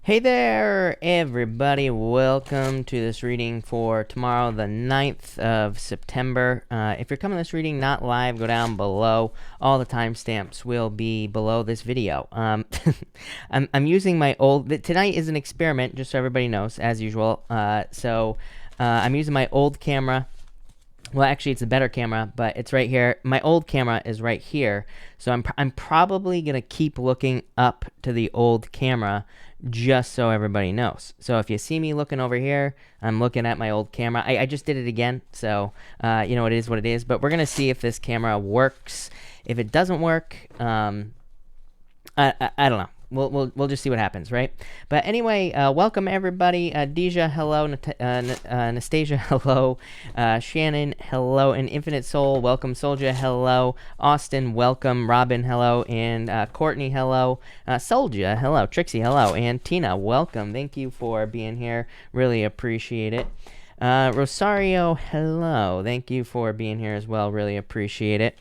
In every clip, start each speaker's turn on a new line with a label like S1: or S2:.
S1: Hey there, everybody. Welcome to this reading for tomorrow, the 9th of September. If you're coming to this reading not live, go down below. All the timestamps will be below this video. I'm using my old... Tonight is an experiment, just so everybody knows, as usual. I'm using my old camera. Well, actually, it's a better camera, but it's right here. My old camera is right here, so I'm probably going to keep looking up to the old camera just so everybody knows. So if you see me looking over here, I'm looking at my old camera. I just did it again, so it is what it is. But we're going to see if this camera works. If it doesn't work, I don't know. We'll just see what happens, right? But anyway, welcome everybody. Deja, hello. Anastasia, hello. Shannon, hello. And Infinite Soul, welcome. Soldier, hello. Austin, welcome. Robin, hello. And Courtney, hello. Soldier, hello. Trixie, hello. And Tina, welcome. Thank you for being here. Really appreciate it. Rosario, hello. Thank you for being here as well. Really appreciate it.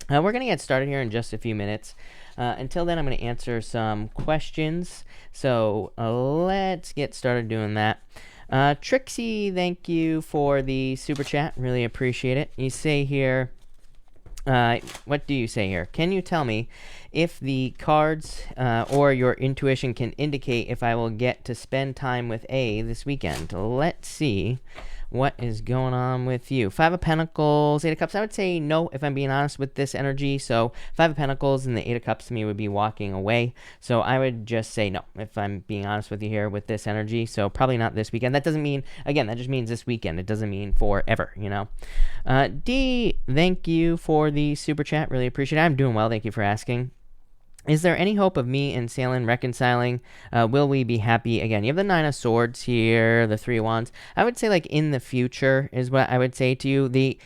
S1: We're going to get started here in just a few minutes. Until then, I'm going to answer some questions. So let's get started doing that. Trixie, thank you for the super chat. Really appreciate it. You say here, what do you say here? Can you tell me if the cards or your intuition can indicate if I will get to spend time with A this weekend? Let's see what is going on with you. Five of Pentacles, Eight of Cups. I would say no, if I'm being honest with this energy. So Five of Pentacles and the Eight of Cups to me would be walking away. So I would just say no, if I'm being honest with you here with this energy. So probably not this weekend. That doesn't mean, again, that just means this weekend. It doesn't mean forever, D, thank you for the super chat. Really appreciate it. I'm doing well. Thank you for asking. Is there any hope of me and Salen reconciling? Will we be happy again? You have the Nine of Swords here, the Three of Wands. I would say, like, in the future is what I would say to you. The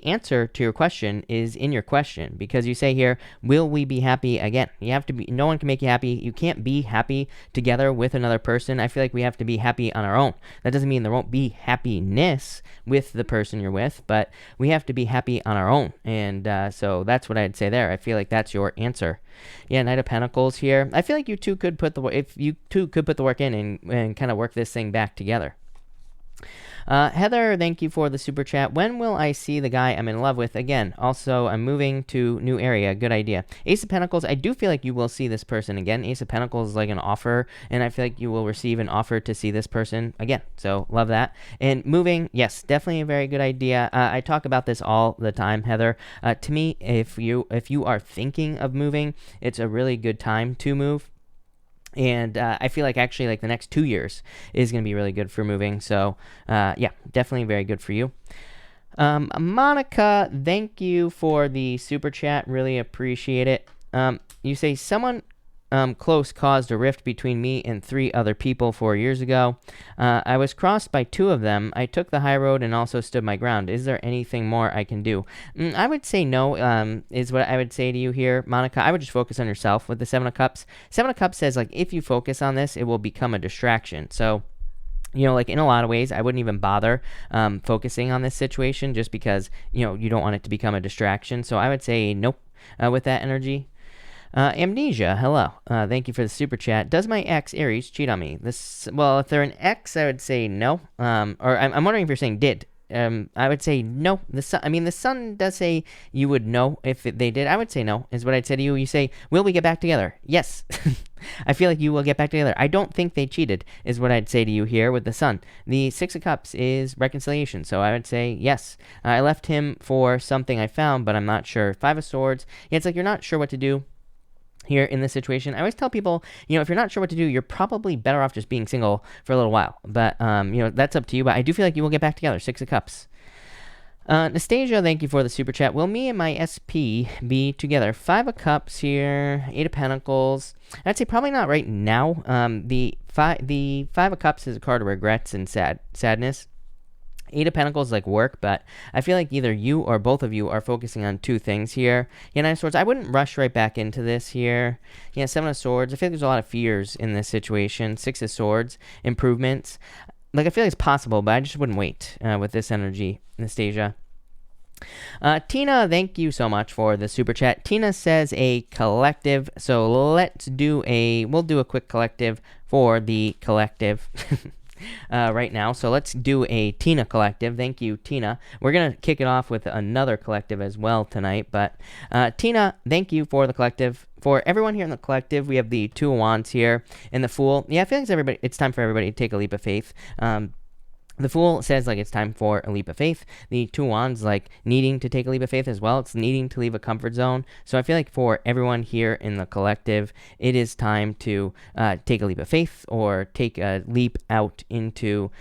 S1: answer to your question is in your question, because you say here, will we be happy again? You have to be. No one can make you happy. You can't be happy together with another person. I feel like we have to be happy on our own. That doesn't mean there won't be happiness with the person you're with, but we have to be happy on our own. And so that's what I'd say there. I feel like that's your answer. Yeah, Knight of Pentacles here. I feel like you two could put the work in and kind of work this thing back together. Heather, thank you for the super chat. When will I see the guy I'm in love with again? Also, I'm moving to new area. Good idea. Ace of Pentacles, I do feel like you will see this person again. Ace of Pentacles is like an offer, and I feel like you will receive an offer to see this person again. So, love that. And moving, yes, definitely a very good idea. I talk about this all the time, Heather. To me, if you are thinking of moving, it's a really good time to move. And I feel like actually like the next 2 years is going to be really good for moving. So, yeah, definitely very good for you. Monica, thank you for the super chat. Really appreciate it. You say someone close caused a rift between me and 3 other people 4 years ago. I was crossed by 2 of them. I took the high road and also stood my ground. Is there anything more I can do? I would say no, is what I would say to you here, Monica. I would just focus on yourself with the Seven of Cups. Seven of Cups says, like, if you focus on this, it will become a distraction. So, like in a lot of ways, I wouldn't even bother focusing on this situation just because, you don't want it to become a distraction. So I would say nope with that energy. Amnesia, hello. Thank you for the super chat. Does my ex, Aries, cheat on me? Well, if they're an ex, I would say no. Or I'm wondering if you're saying did. I would say no. The sun does say you would know if they did. I would say no, is what I'd say to you. You say, will we get back together? Yes. I feel like you will get back together. I don't think they cheated, is what I'd say to you here with the sun. The Six of Cups is reconciliation, so I would say yes. I left him for something I found, but I'm not sure. Five of Swords. Yeah, it's like you're not sure what to do here in this situation. I always tell people, if you're not sure what to do, you're probably better off just being single for a little while. But, that's up to you. But I do feel like you will get back together. Six of Cups. Anastasia, thank you for the super chat. Will me and my SP be together? Five of Cups here. Eight of Pentacles. I'd say probably not right now. The Five of Cups is a card of regrets and sadness. Eight of Pentacles is like work, but I feel like either you or both of you are focusing on 2 things here. Yeah, Nine of Swords, I wouldn't rush right back into this here. Yeah, Seven of Swords, I feel like there's a lot of fears in this situation. Six of Swords, improvements. Like, I feel like it's possible, but I just wouldn't wait with this energy, Anastasia. Tina, thank you so much for the super chat. Tina says a collective, so we'll do a quick collective for the collective. Right now. So let's do a Tina collective. Thank you, Tina. We're going to kick it off with another collective as well tonight. But Tina, thank you for the collective. For everyone here in the collective, we have the Two of Wands here and the Fool. Yeah, I feel like it's time for everybody to take a leap of faith. The Fool says, like, it's time for a leap of faith. The Two Wands, like, needing to take a leap of faith as well. It's needing to leave a comfort zone. So I feel like for everyone here in the collective, it is time to take a leap of faith or take a leap out into,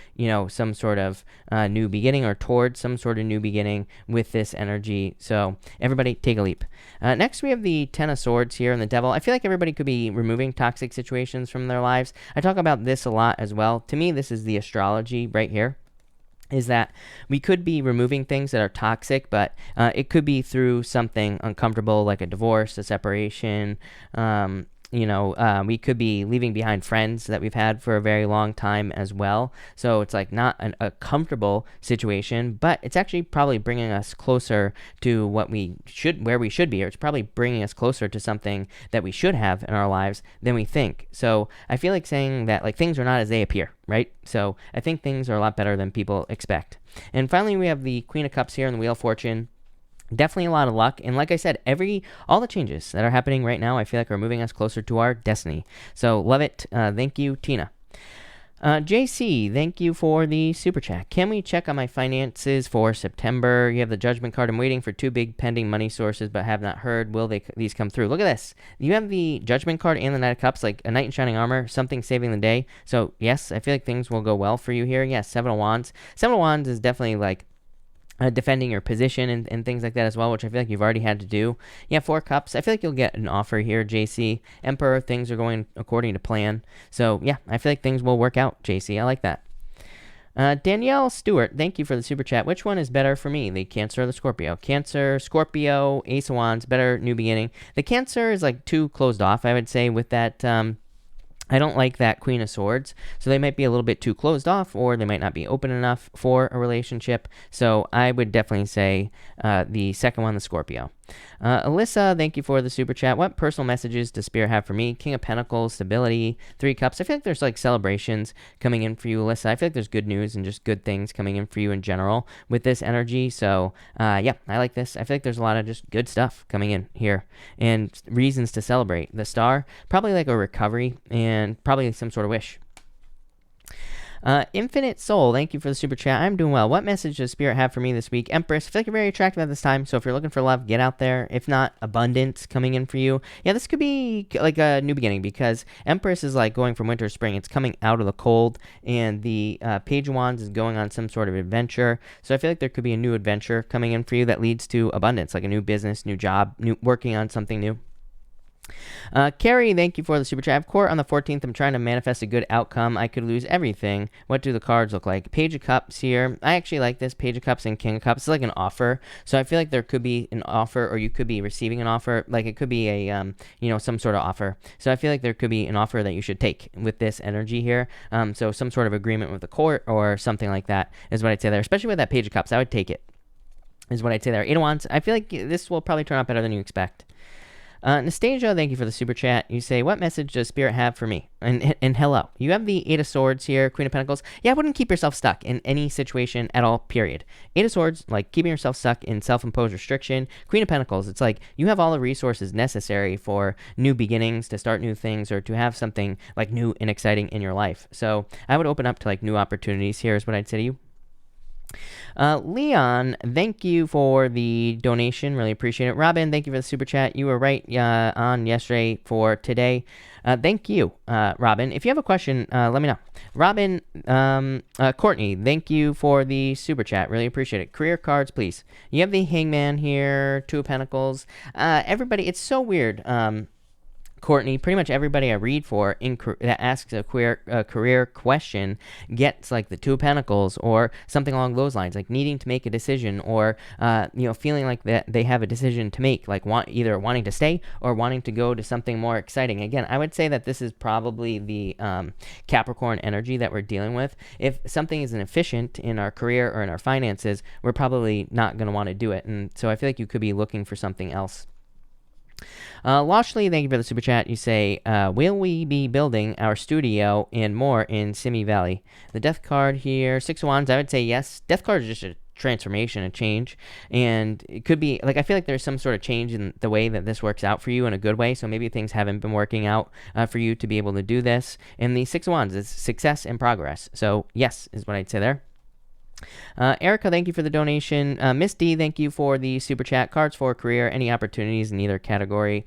S1: some sort of new beginning or towards some sort of new beginning with this energy. So everybody take a leap. Next, we have the Ten of Swords here and the Devil. I feel like everybody could be removing toxic situations from their lives. I talk about this a lot as well. To me, this is the astrology right here. Is that we could be removing things that are toxic, but it could be through something uncomfortable like a divorce, a separation. We could be leaving behind friends that we've had for a very long time as well. So it's like not a comfortable situation, but it's actually probably bringing us closer to where we should be, or it's probably bringing us closer to something that we should have in our lives than we think. So I feel like saying that, like, things are not as they appear, right? So I think things are a lot better than people expect. And finally, we have the Queen of Cups here in the Wheel of Fortune. Definitely a lot of luck, and like I said, all the changes that are happening right now, I feel like are moving us closer to our destiny. So love it. Thank you, Tina. JC, thank you for the super chat. Can we check on my finances for September? You have the Judgment card. I'm waiting for 2 big pending money sources, but have not heard. Will these come through? Look at this. You have the Judgment card and the Knight of Cups, like a knight in shining armor, something saving the day. So yes, I feel like things will go well for you here. Yes, Seven of Wands. Seven of Wands is definitely like defending your position and things like that as well, which I feel like you've already had to do. Yeah, 4 Cups. I feel like you'll get an offer here, JC. Emperor, things are going according to plan. So yeah, I feel like things will work out, JC. I like that. Danielle Stewart, thank you for the super chat. Which one is better for me, the Cancer or the Scorpio? Cancer, Scorpio, Ace of Wands, better new beginning. The Cancer is like too closed off, I would say, with that I don't like that Queen of Swords, so they might be a little bit too closed off, or they might not be open enough for a relationship. So I would definitely say the second one, the Scorpio. Alyssa, thank you for the super chat. What personal messages does Spirit have for me? King of Pentacles, stability, 3 Cups. I feel like there's like celebrations coming in for you, Alyssa. I feel like there's good news and just good things coming in for you in general with this energy. So yeah, I like this. I feel like there's a lot of just good stuff coming in here and reasons to celebrate. The Star, probably like a recovery and probably some sort of wish. Infinite Soul, thank you for the super chat. I'm doing well. What message does Spirit have for me this week? Empress, I feel like you're very attractive at this time, so if you're looking for love, get out there. If not, abundance coming in for you. Yeah, this could be like a new beginning, because Empress is like going from winter to spring. It's coming out of the cold, and the Page of Wands is going on some sort of adventure. So I feel like there could be a new adventure coming in for you that leads to abundance, like a new business, new job, working on something new. Carrie, thank you for the super chat. I have court on the 14th. I'm trying to manifest a good outcome. I could lose everything. What do the cards look like? Page of Cups here. I actually like this. Page of Cups and King of Cups. It's like an offer. So I feel like there could be an offer, or you could be receiving an offer. Like it could be a, some sort of offer. So I feel like there could be an offer that you should take with this energy here. So some sort of agreement with the court or something like that is what I'd say there. Especially with that Page of Cups. I would take it, is what I'd say there. 8 of Wands. I feel like this will probably turn out better than you expect. Nastasia, thank you for the super chat. You say, what message does Spirit have for me? And hello. You have the 8 of Swords here, Queen of Pentacles. Yeah, I wouldn't keep yourself stuck in any situation at all, period. 8 of Swords, like keeping yourself stuck in self-imposed restriction. Queen of Pentacles, it's like you have all the resources necessary for new beginnings, to start new things, or to have something like new and exciting in your life. So I would open up to like new opportunities here is what I'd say to you. Leon, thank you for the donation. Really appreciate it. Robin, thank you for the super chat. You were right on yesterday for today. Thank you, Robin. If you have a question, let me know. Robin, Courtney, thank you for the super chat. Really appreciate it. Career cards, please. You have the Hangman here, 2 of Pentacles. Everybody, it's so weird. Courtney, pretty much everybody I read for that asks a career question gets like the Two of Pentacles or something along those lines, like needing to make a decision or, feeling like that they have a decision to make, like either wanting to stay or wanting to go to something more exciting. Again, I would say that this is probably the Capricorn energy that we're dealing with. If something isn't efficient in our career or in our finances, we're probably not going to want to do it. And so I feel like you could be looking for something else. Lashley, thank you for the super chat. You say, will we be building our studio and more in Simi Valley? The Death card here, Six of Wands, I would say yes. Death card is just a transformation, a change, and it could be like, I feel like there's some sort of change in the way that this works out for you in a good way, so maybe things haven't been working out for you to be able to do this. And the Six of Wands is success and progress, so yes is what I'd say there. Erica, thank you for the donation. Miss D, thank you for the super chat. Cards for career, any opportunities in either category,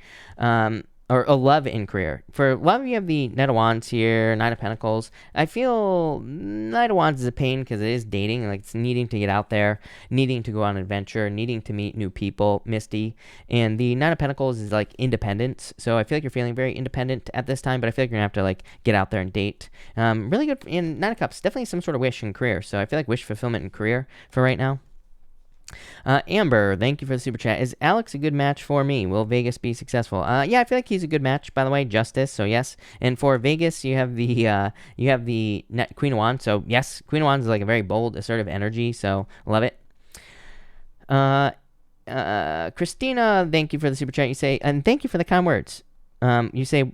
S1: or a love in career. For love, you have the Knight of Wands here, Nine of Pentacles. I feel Knight of Wands is a pain because it is dating, like it's needing to get out there, needing to go on an adventure, needing to meet new people, Misty. And the Nine of Pentacles is like independence. So I feel like you're feeling very independent at this time, but I feel like you're gonna have to like get out there and date. Really good in Nine of Cups, definitely some sort of wish in career. So I feel like wish fulfillment in career for right now. Amber, thank you for the super chat. Is Alex a good match for me? Will Vegas be successful? Yeah, I feel like he's a good match. By the way, Justice. So yes. And for Vegas, you have the Queen of Wands. So yes, Queen of Wands is like a very bold, assertive energy. So love it. Christina, thank you for the super chat. You say, and thank you for the kind words. You say,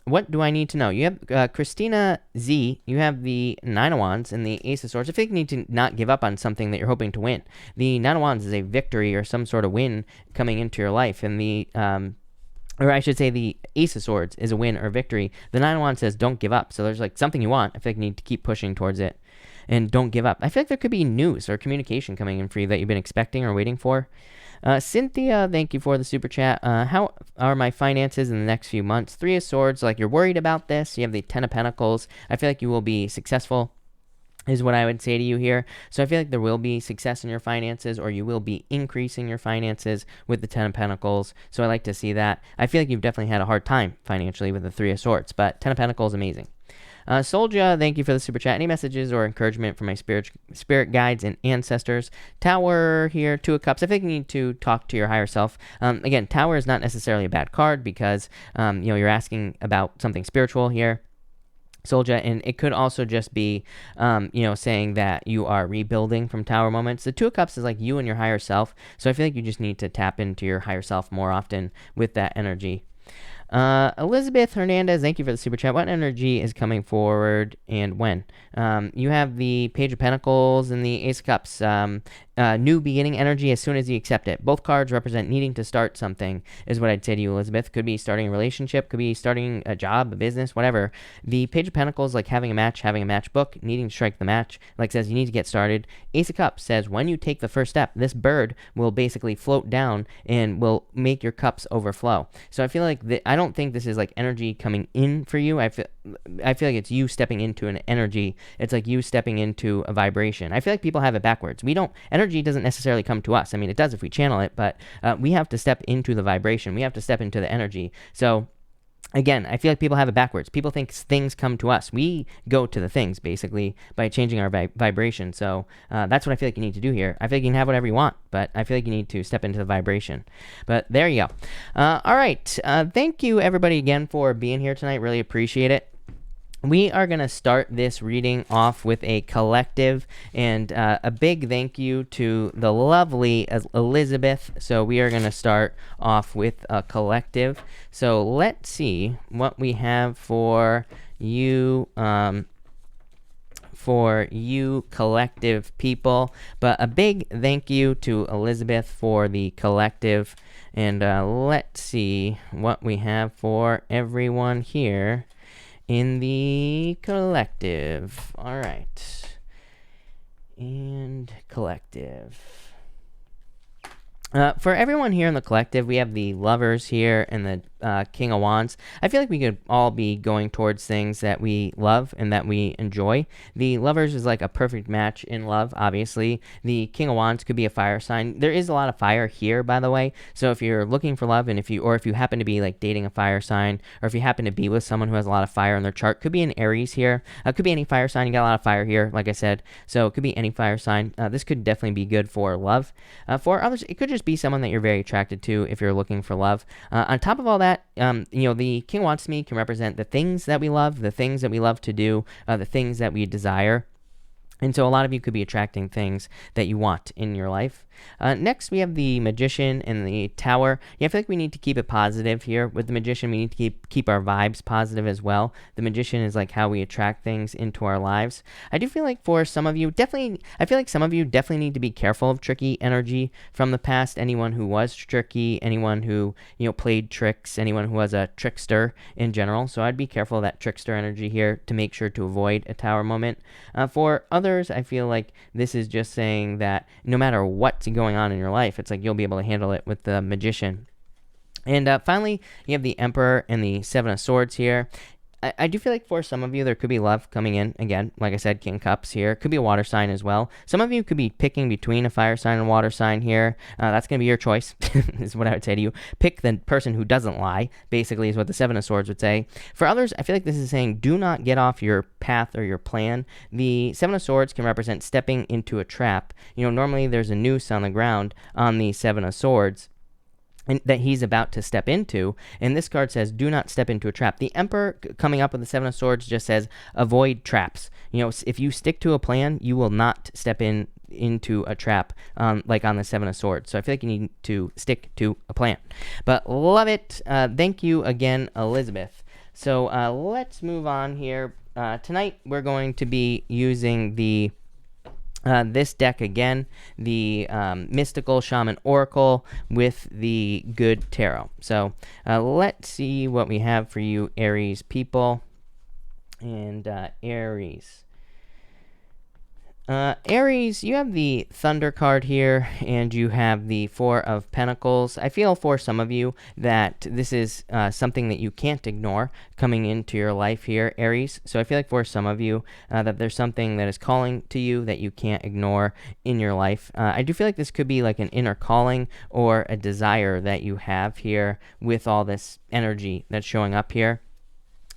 S1: what do I need to know? You have Christina Z. You have the Nine of Wands and the Ace of Swords. I think you need to not give up on something that you're hoping to win. The Nine of Wands is a victory or some sort of win coming into your life, and the or I should say the Ace of Swords is a win or victory. The Nine of Wands says don't give up. So there's like something you want. I feel like you need to keep pushing towards it, and don't give up. I feel like there could be news or communication coming in for you that you've been expecting or waiting for. Cynthia, thank you for the super chat. How are my finances in the next few months? Three of Swords, like you're worried about this. You have the Ten of Pentacles. I feel like you will be successful is what I would say to you here. So I feel like there will be success in your finances, or you will be increasing your finances with the Ten of Pentacles. So I like to see that. I feel like you've definitely had a hard time financially with the Three of Swords, but Ten of Pentacles, amazing. Soldier, thank you for the super chat. Any messages or encouragement from my spirit guides and ancestors? Tower here, Two of Cups. I think you need to talk to your higher self. Again, Tower is not necessarily a bad card because you're asking about something spiritual here, Soldier, and it could also just be saying that you are rebuilding from Tower moments. The Two of Cups is like you and your higher self, so I feel like you just need to tap into your higher self more often with that energy. Elizabeth Hernandez, thank you for the super chat. What energy is coming forward and when? You have the Page of Pentacles and the Ace of Cups. New beginning energy as soon as you accept it. Both cards represent needing to start something is what I'd say to you, Elizabeth. Could be starting a relationship, could be starting a job, a business, whatever. The Page of Pentacles, like having a match book, needing to strike the match, like says you need to get started. Ace of Cups says when you take the first step, this bird will basically float down and will make your cups overflow. So I feel like I don't think this is like energy coming in for you. I feel like it's you stepping into an energy. It's like you stepping into a vibration. I feel like people have it backwards. Energy doesn't necessarily come to us. I mean, it does if we channel it, but we have to step into the vibration. We have to step into the energy. So again, I feel like people have it backwards. People think things come to us. We go to the things, basically, by changing our vibration. So that's what I feel like you need to do here. I feel like you can have whatever you want, but I feel like you need to step into the vibration. But there you go. All right. Thank you, everybody, again, for being here tonight. Really appreciate it. We are going to start this reading off with a collective, and a big thank you to the lovely Elizabeth. So we are going to start off with a collective. So let's see what we have for you collective people. But a big thank you to Elizabeth for the collective. And let's see what we have for everyone here in the collective. All right. And collective. For everyone here in the collective, we have the Lovers here and the King of Wands. I feel like we could all be going towards things that we love and that we enjoy. The Lovers is like a perfect match in love, obviously. The King of Wands could be a fire sign. There is a lot of fire here, by the way. So if you're looking for love, and if you happen to be like dating a fire sign, or if you happen to be with someone who has a lot of fire in their chart, could be an Aries here. Could be any fire sign. You got a lot of fire here, like I said. So it could be any fire sign. This could definitely be good for love. For others, it could just be someone that you're very attracted to if you're looking for love. On top of all that, the King of Wands to me can represent the things that we love, the things that we love to do, the things that we desire. And so a lot of you could be attracting things that you want in your life. Next, we have the Magician and the Tower. Yeah, I feel like we need to keep it positive here. With the Magician, we need to keep our vibes positive as well. The Magician is like how we attract things into our lives. I do feel like for some of you, I feel like some of you definitely need to be careful of tricky energy from the past. Anyone who was tricky, anyone who, played tricks, anyone who was a trickster in general. So I'd be careful of that trickster energy here to make sure to avoid a Tower moment. For others, I feel like this is just saying that no matter what's going on in your life, it's like you'll be able to handle it with the Magician. And finally, you have the Emperor and the Seven of Swords here. I do feel like for some of you, there could be love coming in. Again, like I said, King of Cups here. Could be a water sign as well. Some of you could be picking between a fire sign and water sign here. That's going to be your choice, is what I would say to you. Pick the person who doesn't lie, basically, is what the Seven of Swords would say. For others, I feel like this is saying do not get off your path or your plan. The Seven of Swords can represent stepping into a trap. Normally there's a noose on the ground on the Seven of Swords and that he's about to step into, and this card says do not step into a trap. The Emperor coming up with the Seven of Swords just says avoid traps. If you stick to a plan, you will not step into a trap, like on the Seven of Swords. So I feel like you need to stick to a plan. But love it. Thank you again, Elizabeth. So let's move on here. Tonight we're going to be using this deck again, the Mystical Shaman Oracle with the Good Tarot. So let's see what we have for you, Aries people. And Aries. Aries, you have the Thunder card here, and you have the Four of Pentacles. I feel for some of you that this is something that you can't ignore coming into your life here, Aries. So I feel like for some of you that there's something that is calling to you that you can't ignore in your life. I do feel like this could be like an inner calling or a desire that you have here with all this energy that's showing up here.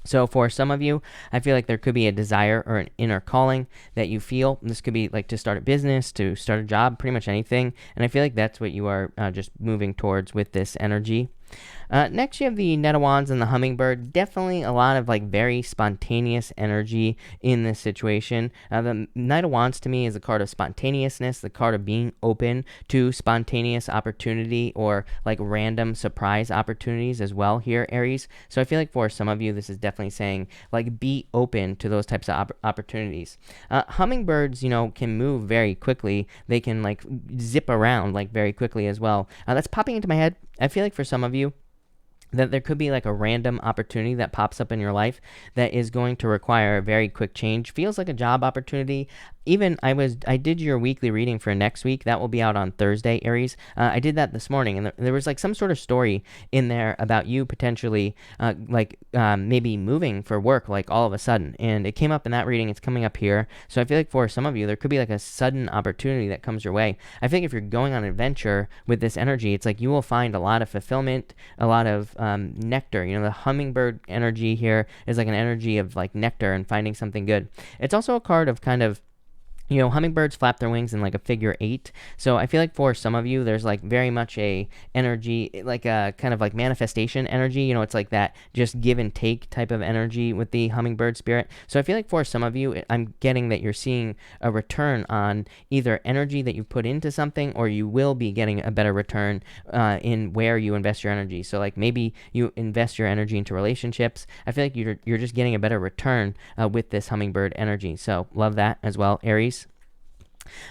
S1: So for some of you, I feel like there could be a desire or an inner calling that you feel. This could be like to start a business, to start a job, pretty much anything. And I feel like that's what you are just moving towards with this energy. Next, you have the Knight of Wands and the Hummingbird. Definitely a lot of like very spontaneous energy in this situation. The Knight of Wands to me is a card of spontaneousness, the card of being open to spontaneous opportunity or like random surprise opportunities as well here, Aries. So I feel like for some of you, this is definitely saying like be open to those types of opportunities. Hummingbirds, can move very quickly. They can like zip around like very quickly as well. That's popping into my head. I feel like for some of you, that there could be like a random opportunity that pops up in your life that is going to require a very quick change. Feels like a job opportunity. Even I did your weekly reading for next week. That will be out on Thursday, Aries. I did that this morning, and there was like some sort of story in there about you potentially maybe moving for work like all of a sudden. And it came up in that reading. It's coming up here. So I feel like for some of you, there could be like a sudden opportunity that comes your way. I think if you're going on an adventure with this energy, it's like you will find a lot of fulfillment, a lot of nectar. The hummingbird energy here is like an energy of like nectar and finding something good. It's also a card of kind of hummingbirds flap their wings in like a figure 8. So I feel like for some of you, there's like very much a energy, like a kind of like manifestation energy. It's like that just give and take type of energy with the hummingbird spirit. So I feel like for some of you, I'm getting that you're seeing a return on either energy that you put into something, or you will be getting a better return in where you invest your energy. So like maybe you invest your energy into relationships. I feel like you're just getting a better return with this hummingbird energy. So love that as well, Aries.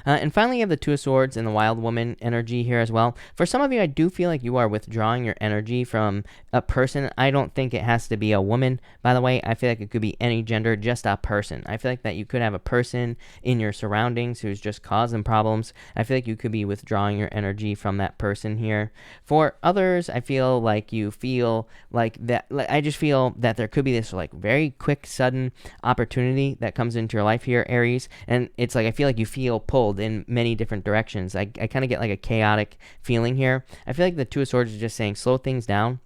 S1: And finally, you have the Two of Swords and the Wild Woman energy here as well. For some of you, I do feel like you are withdrawing your energy from a person. I don't think it has to be a woman, by the way. I feel like it could be any gender, just a person. I feel like that you could have a person in your surroundings who's just causing problems. I feel like you could be withdrawing your energy from that person here. For others, I feel like you feel like that. I just feel that there could be this like very quick, sudden opportunity that comes into your life here, Aries. And it's like I feel like you feel pulled in many different directions. I kind of get like a chaotic feeling here. I feel like the Two of Swords is just saying slow things down.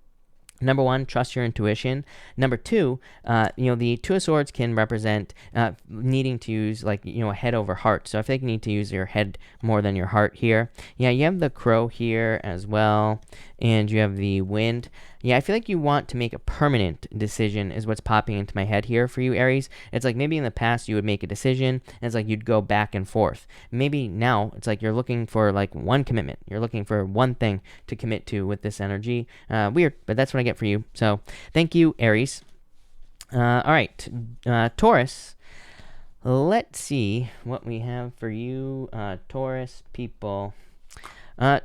S1: Number one, trust your intuition. Number two, the Two of Swords can represent needing to use like, a head over heart. So I feel like you need to use your head more than your heart here. Yeah, you have the Crow here as well, and you have the Wind. Yeah, I feel like you want to make a permanent decision is what's popping into my head here for you, Aries. It's like maybe in the past you would make a decision, and it's like you'd go back and forth. Maybe now it's like you're looking for like one commitment. You're looking for one thing to commit to with this energy. Weird, but that's what I get for you. So thank you, Aries. All right, Taurus. Let's see what we have for you, Taurus people.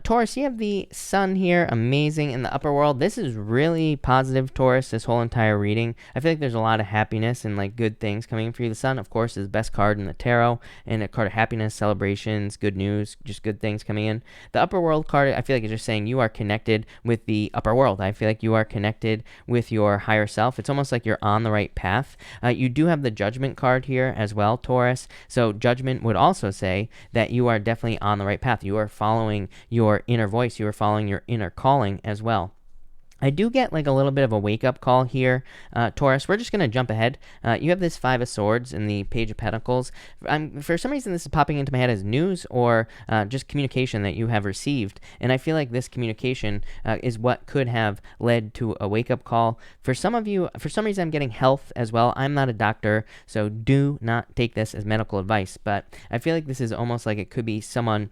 S1: Taurus, you have the Sun here, amazing in the upper world. This is really positive, Taurus, this whole entire reading. I feel like there's a lot of happiness and like good things coming for you. The Sun, of course, is the best card in the tarot, and a card of happiness, celebrations, good news, just good things coming in. The upper world card, I feel like it's just saying you are connected with the upper world. I feel like you are connected with your higher self. It's almost like you're on the right path. You do have the Judgment card here as well, Taurus. So Judgment would also say that you are definitely on the right path. You are following your inner voice. You are following your inner calling as well. I do get like a little bit of a wake-up call here, Taurus. We're just going to jump ahead. You have this Five of Swords and the Page of Pentacles. For some reason, this is popping into my head as news or just communication that you have received. And I feel like this communication is what could have led to a wake-up call. For some of you, for some reason, I'm getting health as well. I'm not a doctor, so do not take this as medical advice. But I feel like this is almost like it could be someone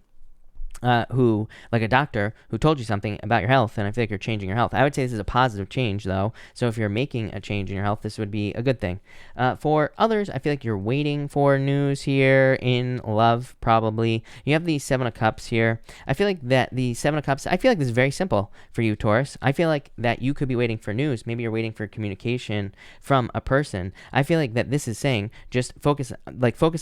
S1: who, like a doctor, who told you something about your health, and I feel like you're changing your health. I would say this is a positive change, though, so if you're making a change in your health, this would be a good thing. For others, I feel like you're waiting for news here in love, probably. You have the Seven of Cups here. I feel like that the Seven of Cups, I feel like this is very simple for you, Taurus. I feel like that you could be waiting for news. Maybe you're waiting for communication from a person. I feel like that this is saying just focus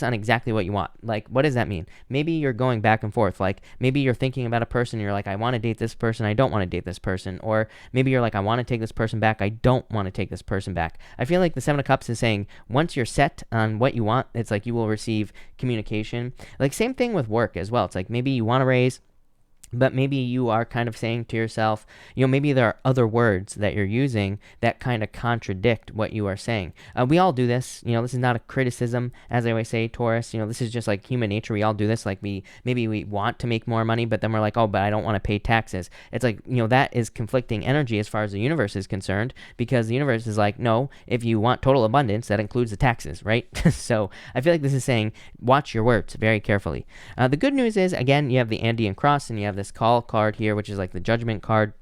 S1: on exactly what you want. Like, what does that mean? Maybe you're going back and forth. Like, maybe you're thinking about a person, you're like, I want to date this person, I don't want to date this person. Or maybe you're like, I want to take this person back, I don't want to take this person back. I feel like the Seven of Cups is saying, once you're set on what you want, it's like you will receive communication. Like, same thing with work as well. It's like maybe you want to raise, but maybe you are kind of saying to yourself, maybe there are other words that you're using that kind of contradict what you are saying. We all do this. This is not a criticism, as I always say, Taurus. This is just like human nature. We all do this. Like maybe we want to make more money, but then we're like, oh, but I don't want to pay taxes. It's like, that is conflicting energy as far as the universe is concerned, because the universe is like, no, if you want total abundance, that includes the taxes, right? So I feel like this is saying, watch your words very carefully. The good news is, again, you have the Andean Cross, and you have this Call card here, which is like the Judgment card.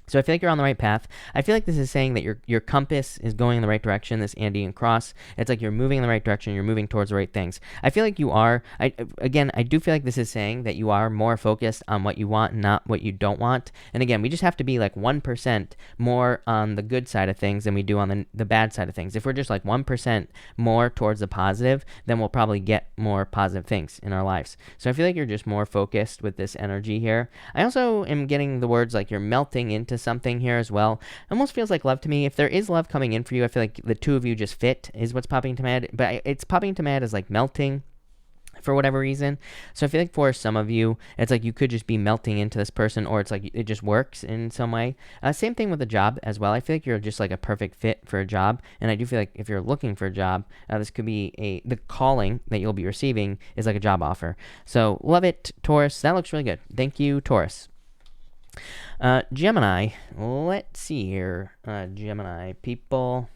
S1: So I feel like you're on the right path. I feel like this is saying that your compass is going in the right direction, this Andean Cross. It's like you're moving in the right direction, you're moving towards the right things. I feel like you are, I do feel like this is saying that you are more focused on what you want, not what you don't want. And again, we just have to be like 1% more on the good side of things than we do on the bad side of things. If we're just like 1% more towards the positive, then we'll probably get more positive things in our lives. So I feel like you're just more focused with this energy here. I also am getting the words like you're melting into something here as well. It almost feels like love to me. If there is love coming in for you, I feel like the two of you just fit is what's popping into my head. But it's popping into my head as like melting for whatever reason. So I feel like for some of you, it's like you could just be melting into this person, or it's like it just works in some way. Same thing with a job as well. I feel like you're just like a perfect fit for a job. And I do feel like if you're looking for a job, this could be the calling that you'll be receiving is like a job offer. So love it, Taurus. That looks really good. Thank you, Taurus. Gemini, let's see here, Gemini people.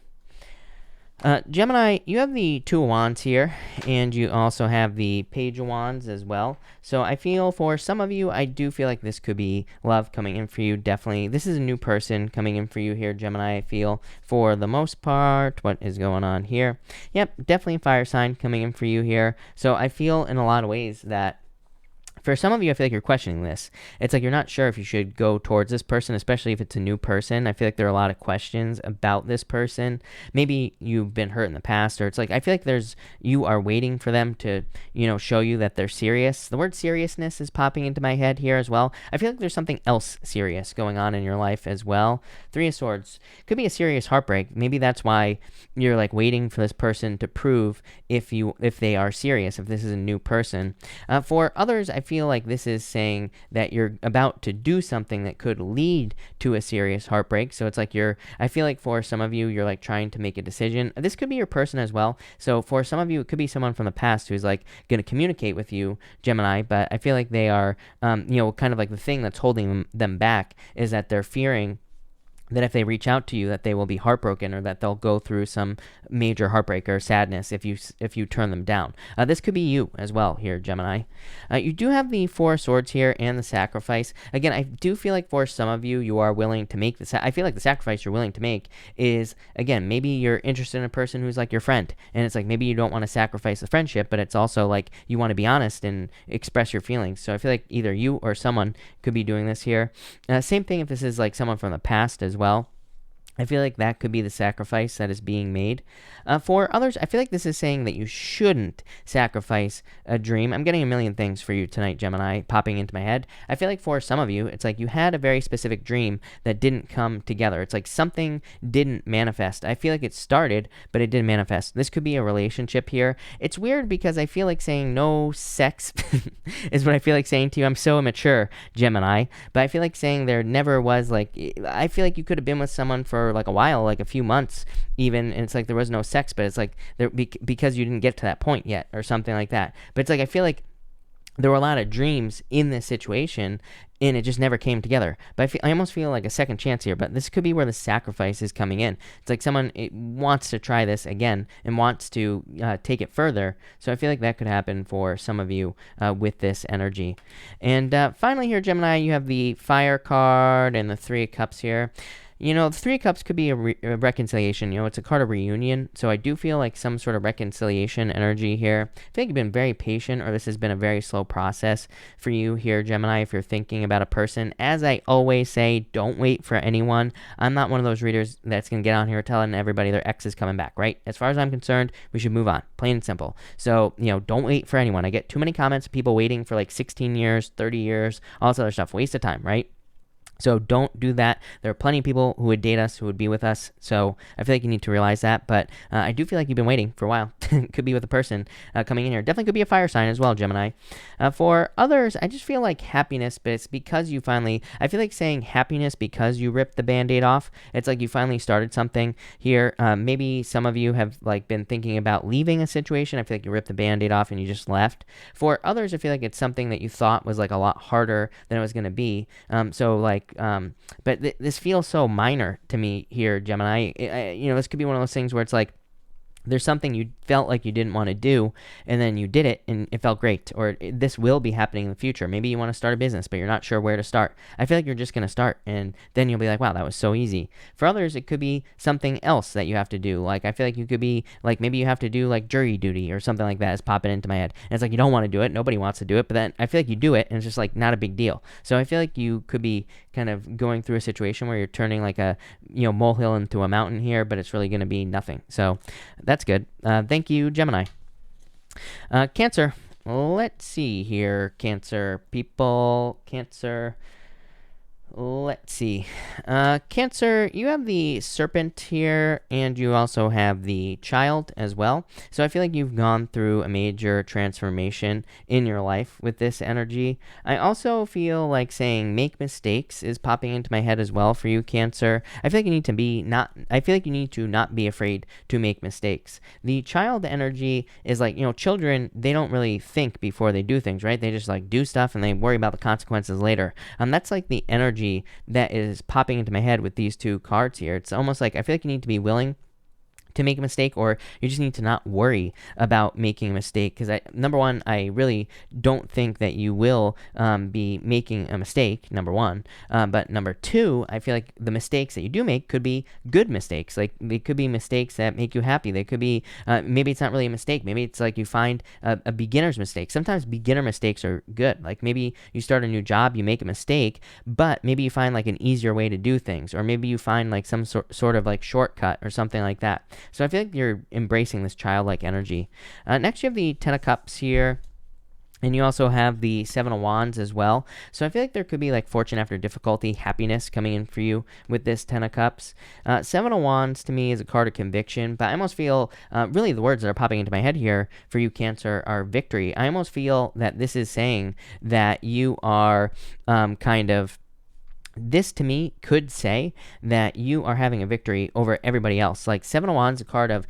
S1: Gemini, you have the Two of Wands here, and you also have the Page of Wands as well. So I feel for some of you, I do feel like this could be love coming in for you, definitely. This is a new person coming in for you here, Gemini, I feel, for the most part. What is going on here? Yep, definitely a fire sign coming in for you here. So I feel in a lot of ways that for some of you, I feel like you're questioning this. It's like you're not sure if you should go towards this person, especially if it's a new person. I feel like there are a lot of questions about this person. Maybe you've been hurt in the past, or it's like I feel like you are waiting for them to, show you that they're serious. The word seriousness is popping into my head here as well. I feel like there's something else serious going on in your life as well. Three of Swords could be a serious heartbreak. Maybe that's why you're like waiting for this person to prove if they are serious, if this is a new person. For others, I feel like this is saying that you're about to do something that could lead to a serious heartbreak. So it's like I feel like for some of you, you're like trying to make a decision. This could be your person as well. So for some of you, it could be someone from the past who's like going to communicate with you, Gemini, but I feel like they are, kind of like the thing that's holding them back is that they're fearing that if they reach out to you, that they will be heartbroken, or that they'll go through some major heartbreak or sadness if you turn them down. This could be you as well here, Gemini. You do have the Four of Swords here and the Sacrifice. Again, I do feel like for some of you, you are willing to make I feel like the sacrifice you're willing to make is, again, maybe you're interested in a person who's like your friend, and it's like maybe you don't want to sacrifice the friendship, but it's also like you want to be honest and express your feelings. So I feel like either you or someone could be doing this here. Same thing if this is like someone from the past as well. I feel like that could be the sacrifice that is being made. For others, I feel like this is saying that you shouldn't sacrifice a dream. I'm getting a million things for you tonight, Gemini, popping into my head. I feel like for some of you, it's like you had a very specific dream that didn't come together. It's like something didn't manifest. I feel like it started, but it didn't manifest. This could be a relationship here. It's weird because I feel like saying no sex is what I feel like saying to you. I'm so immature, Gemini, but I feel like saying there never was I feel like you could have been with someone for like a while, like a few months even, and it's like there was no sex, but it's like because you didn't get to that point yet or something like that. But it's like I feel like there were a lot of dreams in this situation and it just never came together. But I almost feel like a second chance here, but this could be where the sacrifice is coming in. It's like someone wants to try this again and wants to take it further. So I feel like that could happen for some of you with this energy. And finally here, Gemini, you have the Fire card and the Three of Cups here. The Three of Cups could be a reconciliation. It's a card of reunion. So I do feel like some sort of reconciliation energy here. I feel like you've been very patient, or this has been a very slow process for you here, Gemini, if you're thinking about a person. As I always say, don't wait for anyone. I'm not one of those readers that's going to get on here telling everybody their ex is coming back, right? As far as I'm concerned, we should move on. Plain and simple. So, don't wait for anyone. I get too many comments of people waiting for like 16 years, 30 years, all this other stuff. Waste of time, right? So don't do that. There are plenty of people who would date us, who would be with us. So I feel like you need to realize that. But I do feel like you've been waiting for a while. Could be with a person coming in here. Definitely could be a fire sign as well, Gemini. For others, I just feel like happiness, but it's because you finally, I feel like saying happiness because you ripped the Band-Aid off. It's like you finally started something here. Maybe some of you have like been thinking about leaving a situation. I feel like you ripped the Band-Aid off and you just left. For others, I feel like it's something that you thought was like a lot harder than it was going to be. But this feels so minor to me here, Gemini. This could be one of those things where it's like there's something you felt like you didn't want to do, and then you did it, and it felt great. Or this will be happening in the future. Maybe you want to start a business, but you're not sure where to start. I feel like you're just going to start, and then you'll be like, wow, that was so easy. For others, it could be something else that you have to do. Like, I feel like you could be, like, maybe you have to do, like, jury duty or something like that is popping into my head. And it's like you don't want to do it. Nobody wants to do it. But then I feel like you do it, and it's just, like, not a big deal. So I feel like you could be kind of going through a situation where you're turning, like, a, molehill into a mountain here, but it's really going to be nothing. So that's good. Thank you, Gemini. Cancer. Let's see here, Cancer people. Cancer. Let's see. Cancer, you have the Serpent here, and you also have the Child as well. So I feel like you've gone through a major transformation in your life with this energy. I also feel like saying make mistakes is popping into my head as well for you, Cancer. I feel like you need to not be afraid to make mistakes. The Child energy is like, children, they don't really think before they do things, right? They just like do stuff and they worry about the consequences later. That's like the energy that is popping into my head with these two cards here. It's almost like I feel like you need to be willing to make a mistake, or you just need to not worry about making a mistake. Because number one, I really don't think that you will be making a mistake, number one. But number two, I feel like the mistakes that you do make could be good mistakes. Like they could be mistakes that make you happy. They could be, maybe it's not really a mistake. Maybe it's like you find a beginner's mistake. Sometimes beginner mistakes are good. Like maybe you start a new job, you make a mistake, but maybe you find like an easier way to do things, or maybe you find like some sort of like shortcut or something like that. So I feel like you're embracing this childlike energy. Next, you have the Ten of Cups here. And you also have the Seven of Wands as well. So I feel like there could be like fortune after difficulty, happiness coming in for you with this Ten of Cups. Seven of Wands to me is a card of conviction, but I almost feel, really the words that are popping into my head here for you, Cancer, are victory. I almost feel that this is saying that you are this to me could say that you are having a victory over everybody else. Like Seven of Wands, a card of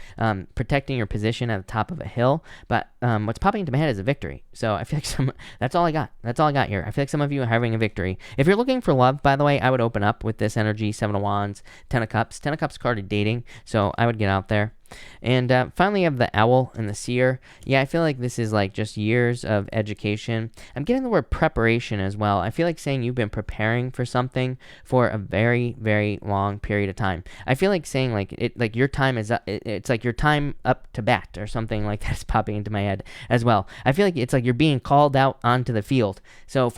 S1: protecting your position at the top of a hill, but what's popping into my head is a victory. So I feel like that's all I got. That's all I got here. I feel like some of you are having a victory. If you're looking for love, by the way, I would open up with this energy, Seven of Wands, Ten of Cups. Ten of Cups card of dating, so I would get out there. And finally, you have the Owl and the Seer. Yeah, I feel like this is like just years of education. I'm getting the word preparation as well. I feel like saying you've been preparing for something for a very, very long period of time. I feel like saying like your time is up. It's like your time up to bat or something like that's popping into my head as well. I feel like it's like you're being called out onto the field. So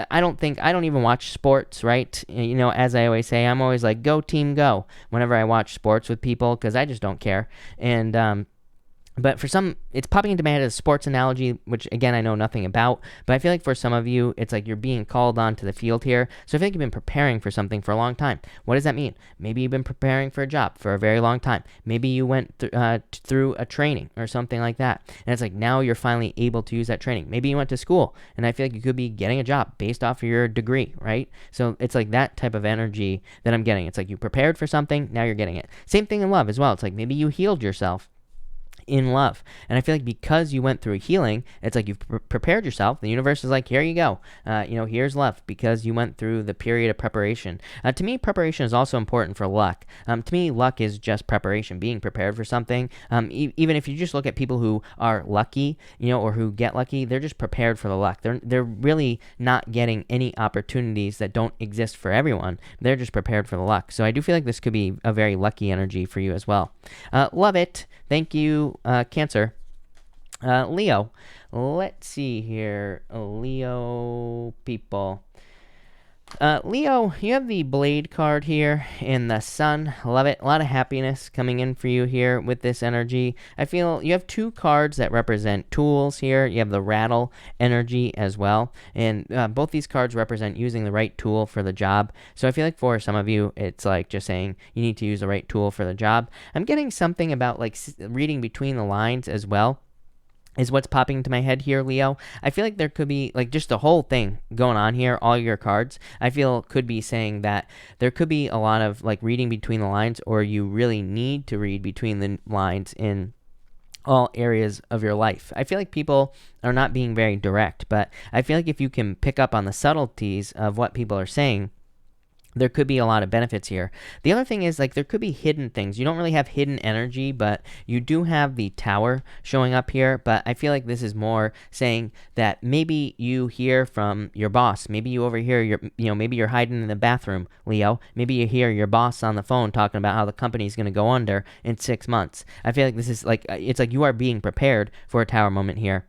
S1: I don't even watch sports, right? You know, as I always say, I'm always like, go team, go, whenever I watch sports with people, because I just don't care. And but for some, it's popping into my head as a sports analogy, which again, I know nothing about, but I feel like for some of you, it's like you're being called onto the field here. So I feel like you've been preparing for something for a long time. What does that mean? Maybe you've been preparing for a job for a very long time. Maybe you went through a training or something like that. And it's like now you're finally able to use that training. Maybe you went to school, and I feel like you could be getting a job based off of your degree, right? So it's like that type of energy that I'm getting. It's like you prepared for something, now you're getting it. Same thing in love as well. It's like maybe you healed yourself in love, and I feel like because you went through healing, it's like you've prepared yourself. The universe is like, here you go, here's love, because you went through the period of preparation. To me, preparation is also important for luck. To me, luck is just preparation, being prepared for something. Even if you just look at people who are lucky, or who get lucky, they're just prepared for the luck. They're really not getting any opportunities that don't exist for everyone. They're just prepared for the luck. So I do feel like this could be a very lucky energy for you as well. Love it. Thank you, Cancer. Leo, let's see here. Leo people. Leo, you have the Blade card here in the Sun. Love it. A lot of happiness coming in for you here with this energy. I feel you have two cards that represent tools here. You have the Rattle energy as well. And both these cards represent using the right tool for the job. So I feel like for some of you, it's like just saying you need to use the right tool for the job. I'm getting something about like reading between the lines as well, is what's popping into my head here, Leo. I feel like there could be like just the whole thing going on here, all your cards, I feel could be saying that there could be a lot of like reading between the lines, or you really need to read between the lines in all areas of your life. I feel like people are not being very direct, but I feel like if you can pick up on the subtleties of what people are saying, there could be a lot of benefits here. The other thing is, like, there could be hidden things. You don't really have hidden energy, but you do have the Tower showing up here. But I feel like this is more saying that maybe you hear from your boss. Maybe you overhear maybe you're hiding in the bathroom, Leo. Maybe you hear your boss on the phone talking about how the company's going to go under in 6 months. I feel like this is like, it's like you are being prepared for a Tower moment here.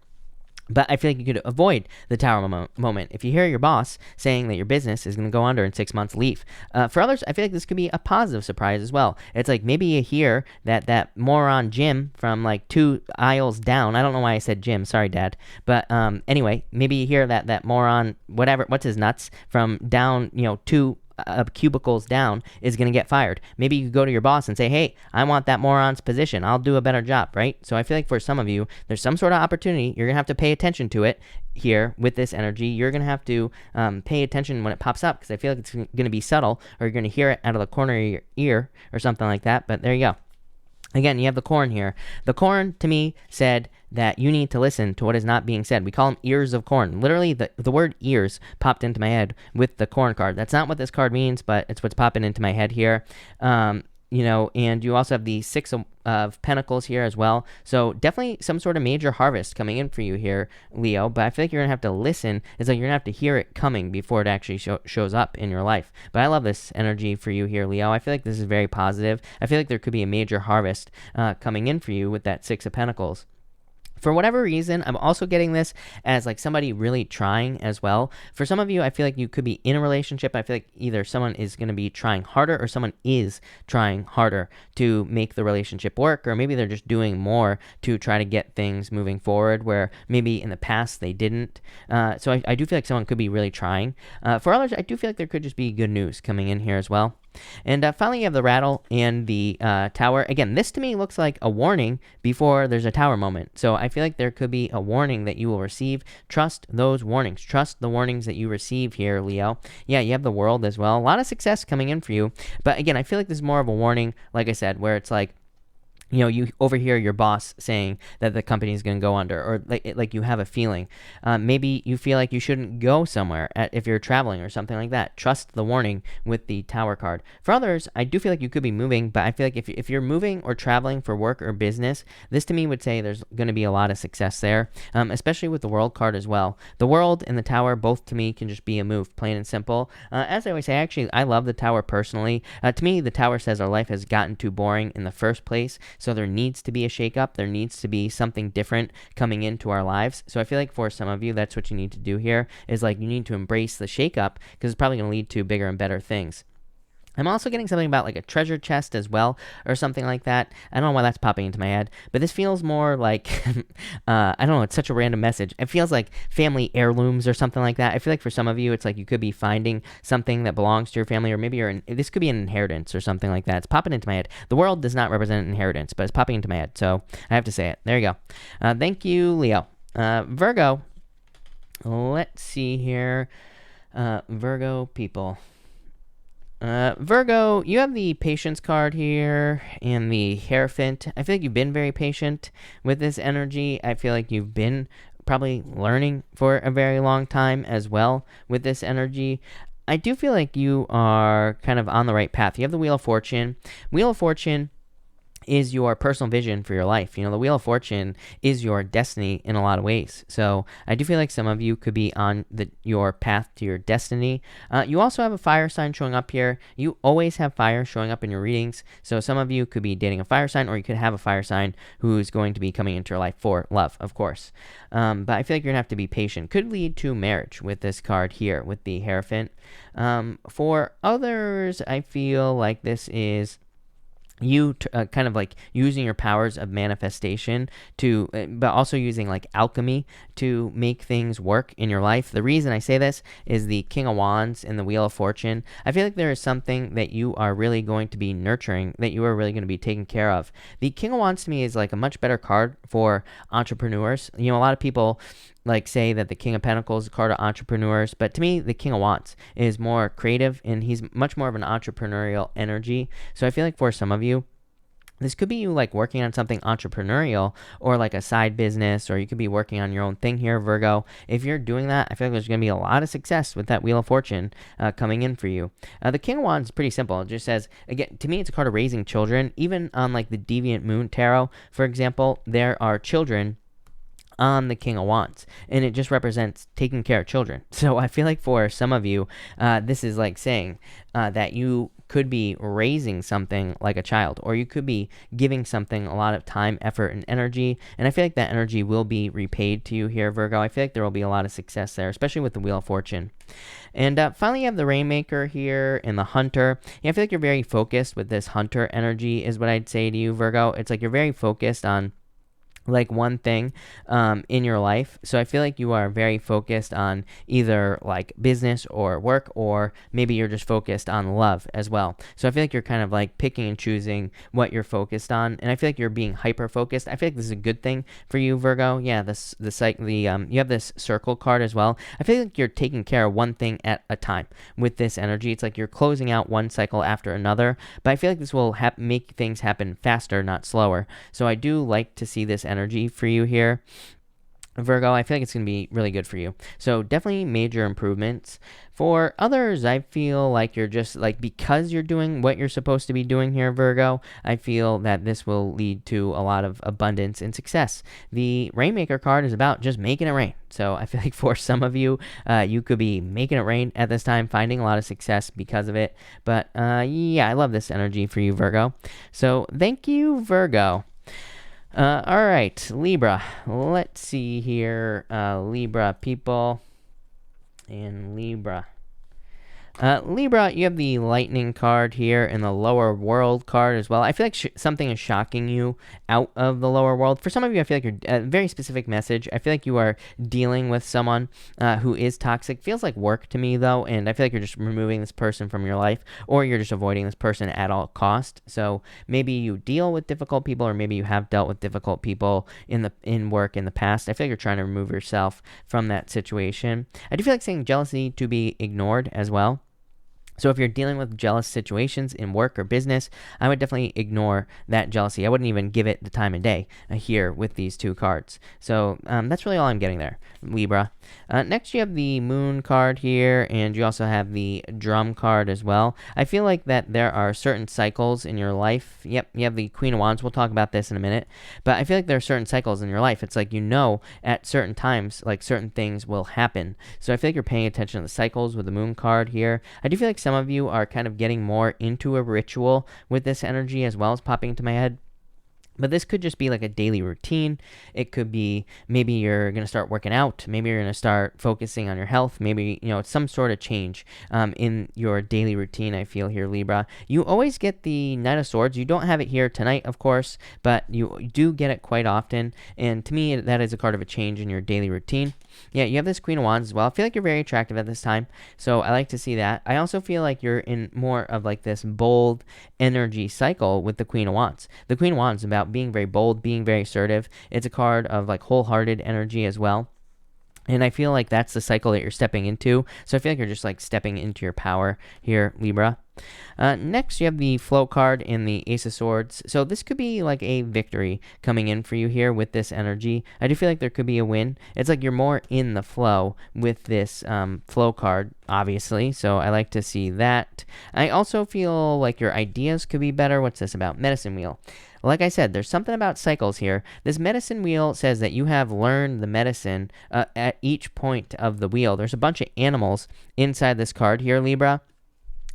S1: But I feel like you could avoid the Tower moment. If you hear your boss saying that your business is going to go under in 6 months, leave. For others, I feel like this could be a positive surprise as well. It's like maybe you hear that moron Jim from like 2 aisles down. I don't know why I said Jim. Sorry, Dad. But anyway, maybe you hear that moron, what's his nuts, from down, 2 cubicles down is going to get fired. Maybe you go to your boss and say, hey, I want that moron's position. I'll do a better job, right? So I feel like for some of you, there's some sort of opportunity. You're going to have to pay attention to it here with this energy. You're going to have to pay attention when it pops up, because I feel like it's going to be subtle, or you're going to hear it out of the corner of your ear or something like that. But there you go. Again, you have the corn here. The corn, to me, said that you need to listen to what is not being said. We call them ears of corn. Literally, the word ears popped into my head with the corn card. That's not what this card means, but it's what's popping into my head here. and you also have the Six of Pentacles here as well. So definitely some sort of major harvest coming in for you here, Leo. But I feel like you're going to have to listen. It's like you're going to have to hear it coming before it actually shows up in your life. But I love this energy for you here, Leo. I feel like this is very positive. I feel like there could be a major harvest coming in for you with that Six of Pentacles. For whatever reason, I'm also getting this as like somebody really trying as well. For some of you, I feel like you could be in a relationship. I feel like either someone is going to be trying harder or someone is trying harder to make the relationship work, or maybe they're just doing more to try to get things moving forward where maybe in the past they didn't. So I do feel like someone could be really trying. For others, I do feel like there could just be good news coming in here as well. And finally, you have the rattle and the tower. Again, this to me looks like a warning before there's a tower moment. So I feel like there could be a warning that you will receive. Trust those warnings. Trust the warnings that you receive here, Leo. Yeah, you have the World as well. A lot of success coming in for you. But again, I feel like this is more of a warning, like I said, where it's like, you overhear your boss saying that the company is going to go under, or like you have a feeling. Maybe you feel like you shouldn't go somewhere if you're traveling or something like that. Trust the warning with the Tower card. For others, I do feel like you could be moving, but I feel like if you're moving or traveling for work or business, this to me would say there's going to be a lot of success there, especially with the World card as well. The World and the Tower, both to me, can just be a move, plain and simple. As I always say, actually, I love the Tower personally. To me, the Tower says our life has gotten too boring in the first place. So there needs to be a shakeup. There needs to be something different coming into our lives. So I feel like for some of you, that's what you need to do here, is like you need to embrace the shakeup because it's probably going to lead to bigger and better things. I'm also getting something about like a treasure chest as well, or something like that. I don't know why that's popping into my head, but this feels more like, I don't know, it's such a random message. It feels like family heirlooms or something like that. I feel like for some of you, it's like you could be finding something that belongs to your family, or maybe this could be an inheritance or something like that. It's popping into my head. The World does not represent inheritance, but it's popping into my head, so I have to say it. There you go. Thank you, Leo. Virgo, let's see here. Virgo people. Virgo, you have the Patience card here and the Hierophant. I feel like you've been very patient with this energy. I feel like you've been probably learning for a very long time as well with this energy. I do feel like you are kind of on the right path. You have the Wheel of Fortune. Wheel of Fortune is your personal vision for your life. The Wheel of Fortune is your destiny in a lot of ways. So I do feel like some of you could be on your path to your destiny. You also have a fire sign showing up here. You always have fire showing up in your readings. So some of you could be dating a fire sign, or you could have a fire sign who's going to be coming into your life for love, of course. But I feel like you're going to have to be patient. Could lead to marriage with this card here, with the Hierophant. For others, I feel like this is you kind of like using your powers of manifestation to, but also using like alchemy to make things work in your life. The reason I say this is the King of Wands and the Wheel of Fortune. I feel like there is something that you are really going to be nurturing, that you are really going to be taking care of. The King of Wands to me is like a much better card for entrepreneurs. A lot of people like say that the King of Pentacles is a card of entrepreneurs, but to me, the King of Wands is more creative, and he's much more of an entrepreneurial energy. So I feel like for some of you, this could be you like working on something entrepreneurial, or like a side business, or you could be working on your own thing here, Virgo. If you're doing that, I feel like there's going to be a lot of success with that Wheel of Fortune coming in for you. The King of Wands is pretty simple. It just says, again, to me, it's a card of raising children. Even on like the Deviant Moon Tarot, for example, there are children on the King of Wands, and it just represents taking care of children. So I feel like for some of you, this is like saying that you could be raising something like a child, or you could be giving something a lot of time, effort, and energy, and I feel like that energy will be repaid to you here, Virgo. I feel like there will be a lot of success there, especially with the Wheel of Fortune. And finally, you have the Rainmaker here and the Hunter. Yeah, I feel like you're very focused with this Hunter energy is what I'd say to you, Virgo. It's like you're very focused on like one thing in your life. So I feel like you are very focused on either like business or work, or maybe you're just focused on love as well. So I feel like you're kind of like picking and choosing what you're focused on, and I feel like you're being hyper focused. I feel like this is a good thing for you, Virgo. Yeah, you have this Circle card as well. I feel like you're taking care of one thing at a time with this energy. It's like you're closing out one cycle after another, but I feel like this will make things happen faster, not slower. So I do like to see this energy for you here. Virgo, I feel like it's going to be really good for you. So definitely major improvements. For others, I feel like you're just like, because you're doing what you're supposed to be doing here, Virgo, I feel that this will lead to a lot of abundance and success. The Rainmaker card is about just making it rain. So I feel like for some of you, you could be making it rain at this time, finding a lot of success because of it. But yeah, I love this energy for you, Virgo. So thank you, Virgo. All right, Libra. Let's see here. Libra people and Libra. Libra, you have the Lightning card here and the Lower World card as well. I feel like something is shocking you out of the Lower World. For some of you, I feel like you're a very specific message. I feel like you are dealing with someone who is toxic. Feels like work to me, though, and I feel like you're just removing this person from your life, or you're just avoiding this person at all cost. So maybe you deal with difficult people, or maybe you have dealt with difficult people in work in the past. I feel like you're trying to remove yourself from that situation. I do feel like saying jealousy to be ignored as well. So if you're dealing with jealous situations in work or business, I would definitely ignore that jealousy. I wouldn't even give it the time of day here with these two cards. So that's really all I'm getting there, Libra. Next, you have the Moon card here, and you also have the Drum card as well. I feel like that there are certain cycles in your life. Yep, you have the Queen of Wands. We'll talk about this in a minute. But I feel like there are certain cycles in your life. It's like, at certain times, like certain things will happen. So I feel like you're paying attention to the cycles with the Moon card here. I do feel like some of you are kind of getting more into a ritual with this energy as well as popping into my head. But this could just be like a daily routine. It could be maybe you're going to start working out. Maybe you're going to start focusing on your health. Maybe, it's some sort of change in your daily routine, I feel here, Libra. You always get the Knight of Swords. You don't have it here tonight, of course, but you do get it quite often. And to me, that is a card of a change in your daily routine. Yeah, you have this Queen of Wands as well. I feel like you're very attractive at this time, so I like to see that. I also feel like you're in more of like this bold energy cycle with the Queen of Wands. The Queen of Wands is about being very bold, being very assertive. It's a card of like wholehearted energy as well. And I feel like that's the cycle that you're stepping into. So I feel like you're just like stepping into your power here, Libra. Next, you have the Flow card and the Ace of Swords. So this could be like a victory coming in for you here with this energy. I do feel like there could be a win. It's like you're more in the flow with this Flow card, obviously. So I like to see that. I also feel like your ideas could be better. What's this about? Medicine Wheel. Like I said, there's something about cycles here. This medicine wheel says that you have learned the medicine at each point of the wheel. There's a bunch of animals inside this card here, Libra.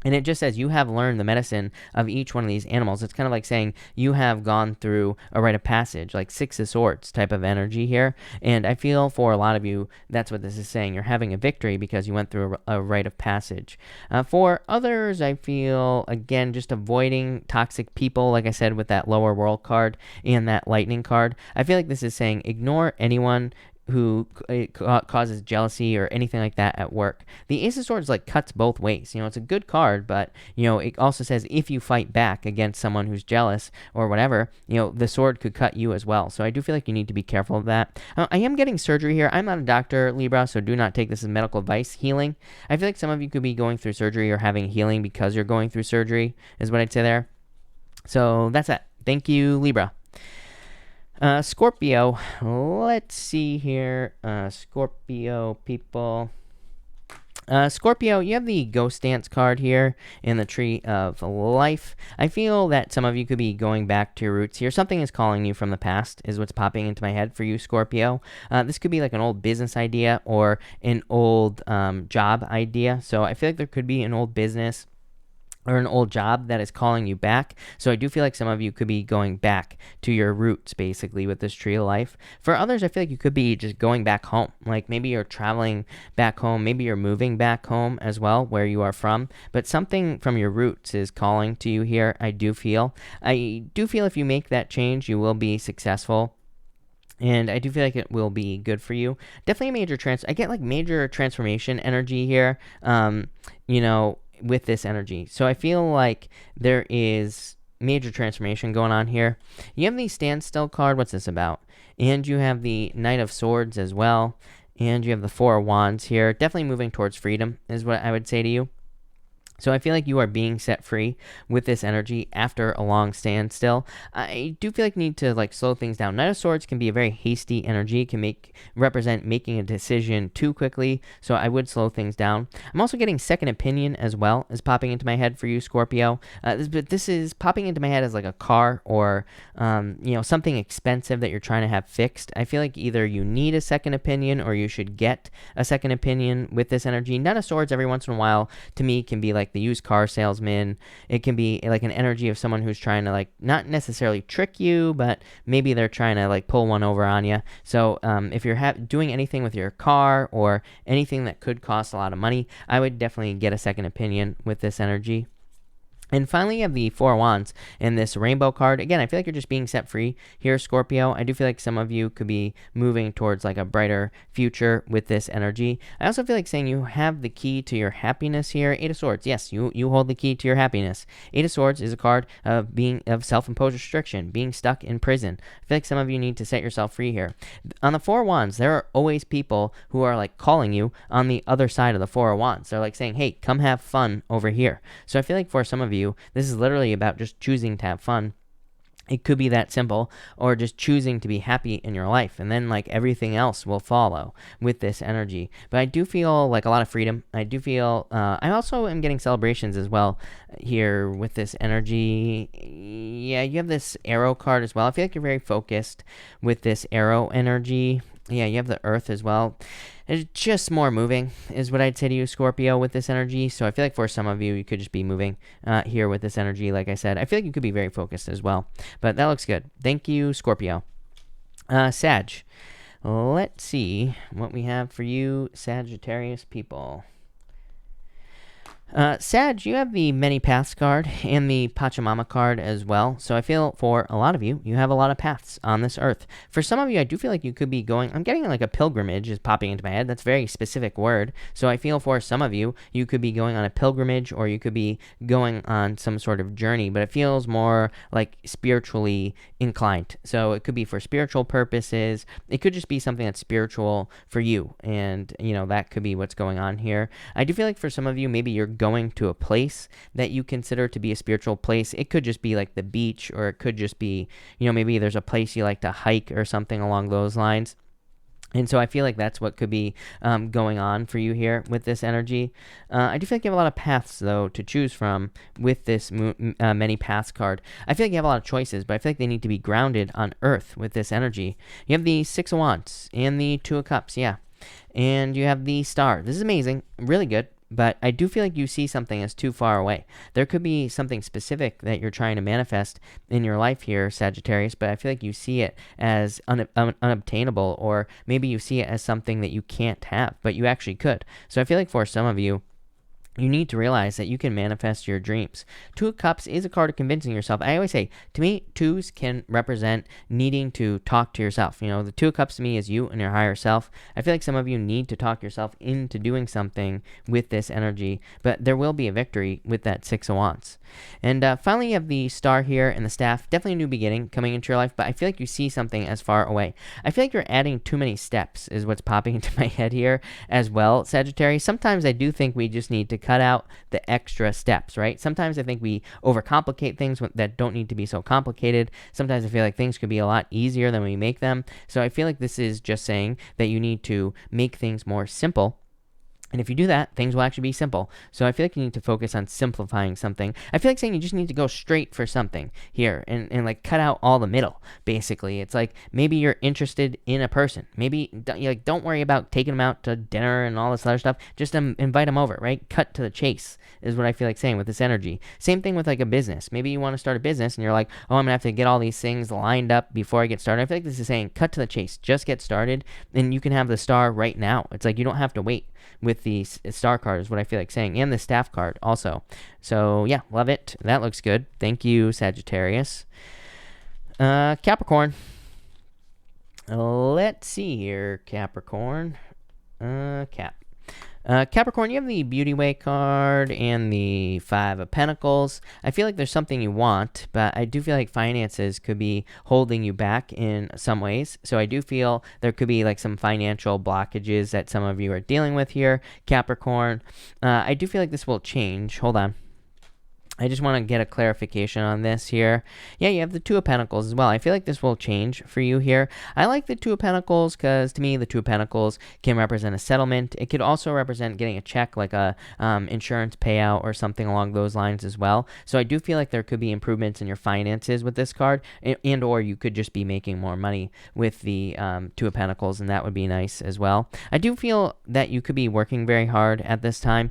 S1: And it just says you have learned the medicine of each one of these animals. It's kind of like saying you have gone through a rite of passage, like Six of Swords type of energy here. And I feel for a lot of you, that's what this is saying. You're having a victory because you went through a rite of passage. For others, I feel, again, just avoiding toxic people, like I said, with that Lower World card and that Lightning card. I feel like this is saying ignore anyone who causes jealousy or anything like that at work. The Ace of Swords like cuts both ways. It's a good card, but it also says if you fight back against someone who's jealous or whatever, the sword could cut you as well. So I do feel like you need to be careful of that. I am getting surgery here. I'm not a doctor, Libra, so do not take this as medical advice. Healing. I feel like some of you could be going through surgery or having healing because you're going through surgery is what I'd say there. So that's it. Thank you, Libra. Scorpio, let's see here. Scorpio people. Scorpio, you have the Ghost Dance card here in the Tree of Life. I feel that some of you could be going back to your roots here. Something is calling you from the past is what's popping into my head for you, Scorpio. This could be like an old business idea or an old job idea. So I feel like there could be an old business or an old job that is calling you back. So I do feel like some of you could be going back to your roots, basically, with this Tree of Life. For others, I feel like you could be just going back home. Like maybe you're traveling back home. Maybe you're moving back home as well, where you are from. But something from your roots is calling to you here, I do feel. I do feel if you make that change, you will be successful. And I do feel like it will be good for you. Definitely a major I get like major transformation energy here. With this energy. So I feel like there is major transformation going on here. You have the Standstill card. What's this about? And you have the Knight of Swords as well. And you have the Four of Wands here. Definitely moving towards freedom is what I would say to you. So I feel like you are being set free with this energy after a long standstill. I do feel like you need to like slow things down. Knight of Swords can be a very hasty energy, can represent making a decision too quickly. So I would slow things down. I'm also getting second opinion as well as popping into my head for you, Scorpio. But this is popping into my head as like a car or something expensive that you're trying to have fixed. I feel like either you need a second opinion or you should get a second opinion with this energy. Knight of Swords every once in a while to me can be like the used car salesman. It can be like an energy of someone who's trying to like not necessarily trick you, but maybe they're trying to like pull one over on you. So if you're doing anything with your car or anything that could cost a lot of money, I would definitely get a second opinion with this energy. And finally, you have the Four of Wands and this rainbow card. Again, I feel like you're just being set free here, Scorpio. I do feel like some of you could be moving towards like a brighter future with this energy. I also feel like saying you have the key to your happiness here. Eight of Swords. Yes, you hold the key to your happiness. Eight of Swords is a card of self-imposed restriction, being stuck in prison. I feel like some of you need to set yourself free here. On the Four of Wands, there are always people who are like calling you on the other side of the Four of Wands. They're like saying, hey, come have fun over here. So I feel like for some of you, this is literally about just choosing to have fun. It could be that simple, or just choosing to be happy in your life, and then like everything else will follow with this energy. But I do feel like a lot of freedom. I do feel I also am getting celebrations as well here with this energy. Yeah, you have this arrow card as well. I feel like you're very focused with this arrow energy. Yeah, you have the earth as well. It's just more moving is what I'd say to you, Scorpio, with this energy. So I feel like for some of you, you could just be moving here with this energy. Like I said, I feel like you could be very focused as well. But that looks good. Thank you, Scorpio. Sag. Let's see what we have for you, Sagittarius people. Sag, you have the Many Paths card and the Pachamama card as well. So I feel for a lot of you, you have a lot of paths on this earth. For some of you, I do feel like you could be going, I'm getting like a pilgrimage is popping into my head. That's a very specific word. So I feel for some of you, you could be going on a pilgrimage or you could be going on some sort of journey, but it feels more like spiritually inclined. So it could be for spiritual purposes. It could just be something that's spiritual for you. And, that could be what's going on here. I do feel like for some of you, maybe you're going to a place that you consider to be a spiritual place. It could just be like the beach, or it could just be, maybe there's a place you like to hike or something along those lines. And so I feel like that's what could be going on for you here with this energy. I do feel like you have a lot of paths, though, to choose from with this Many Paths card. I feel like you have a lot of choices, but I feel like they need to be grounded on Earth with this energy. You have the Six of Wands and the Two of Cups, yeah. And you have the Star. This is amazing, really good. But I do feel like you see something as too far away. There could be something specific that you're trying to manifest in your life here, Sagittarius, but I feel like you see it as unobtainable, or maybe you see it as something that you can't have, but you actually could. So I feel like for some of you, you need to realize that you can manifest your dreams. Two of Cups is a card of convincing yourself. I always say, to me, twos can represent needing to talk to yourself. The Two of Cups to me is you and your higher self. I feel like some of you need to talk yourself into doing something with this energy, but there will be a victory with that Six of Wands. And finally, you have the Star here and the Staff. Definitely a new beginning coming into your life, but I feel like you see something as far away. I feel like you're adding too many steps is what's popping into my head here as well, Sagittarius. Sometimes I do think we just need to cut out the extra steps, right? Sometimes I think we overcomplicate things that don't need to be so complicated. Sometimes I feel like things could be a lot easier than we make them. So I feel like this is just saying that you need to make things more simple. And if you do that, things will actually be simple. So I feel like you need to focus on simplifying something. I feel like saying you just need to go straight for something here and like cut out all the middle, basically. It's like maybe you're interested in a person. Maybe don't worry about taking them out to dinner and all this other stuff. Just invite them over, right? Cut to the chase is what I feel like saying with this energy. Same thing with like a business. Maybe you want to start a business and you're like, oh, I'm going to have to get all these things lined up before I get started. I feel like this is saying cut to the chase. Just get started and you can have the Star right now. It's like you don't have to wait with the Star card is what I feel like saying, and the Staff card also. So yeah, love it. That looks good. Thank you, Sagittarius. Capricorn. Let's see here, Capricorn. Cap. Capricorn, you have the Beauty Way card and the Five of Pentacles. I feel like there's something you want, but I do feel like finances could be holding you back in some ways. So I do feel there could be like some financial blockages that some of you are dealing with here, Capricorn. I do feel like this will change. Hold on. I just want to get a clarification on this here. Yeah, you have the Two of Pentacles as well. I feel like this will change for you here. I like the Two of Pentacles because to me, the Two of Pentacles can represent a settlement. It could also represent getting a check, like a insurance payout or something along those lines as well. So I do feel like there could be improvements in your finances with this card, and or you could just be making more money with the Two of Pentacles, and that would be nice as well. I do feel that you could be working very hard at this time.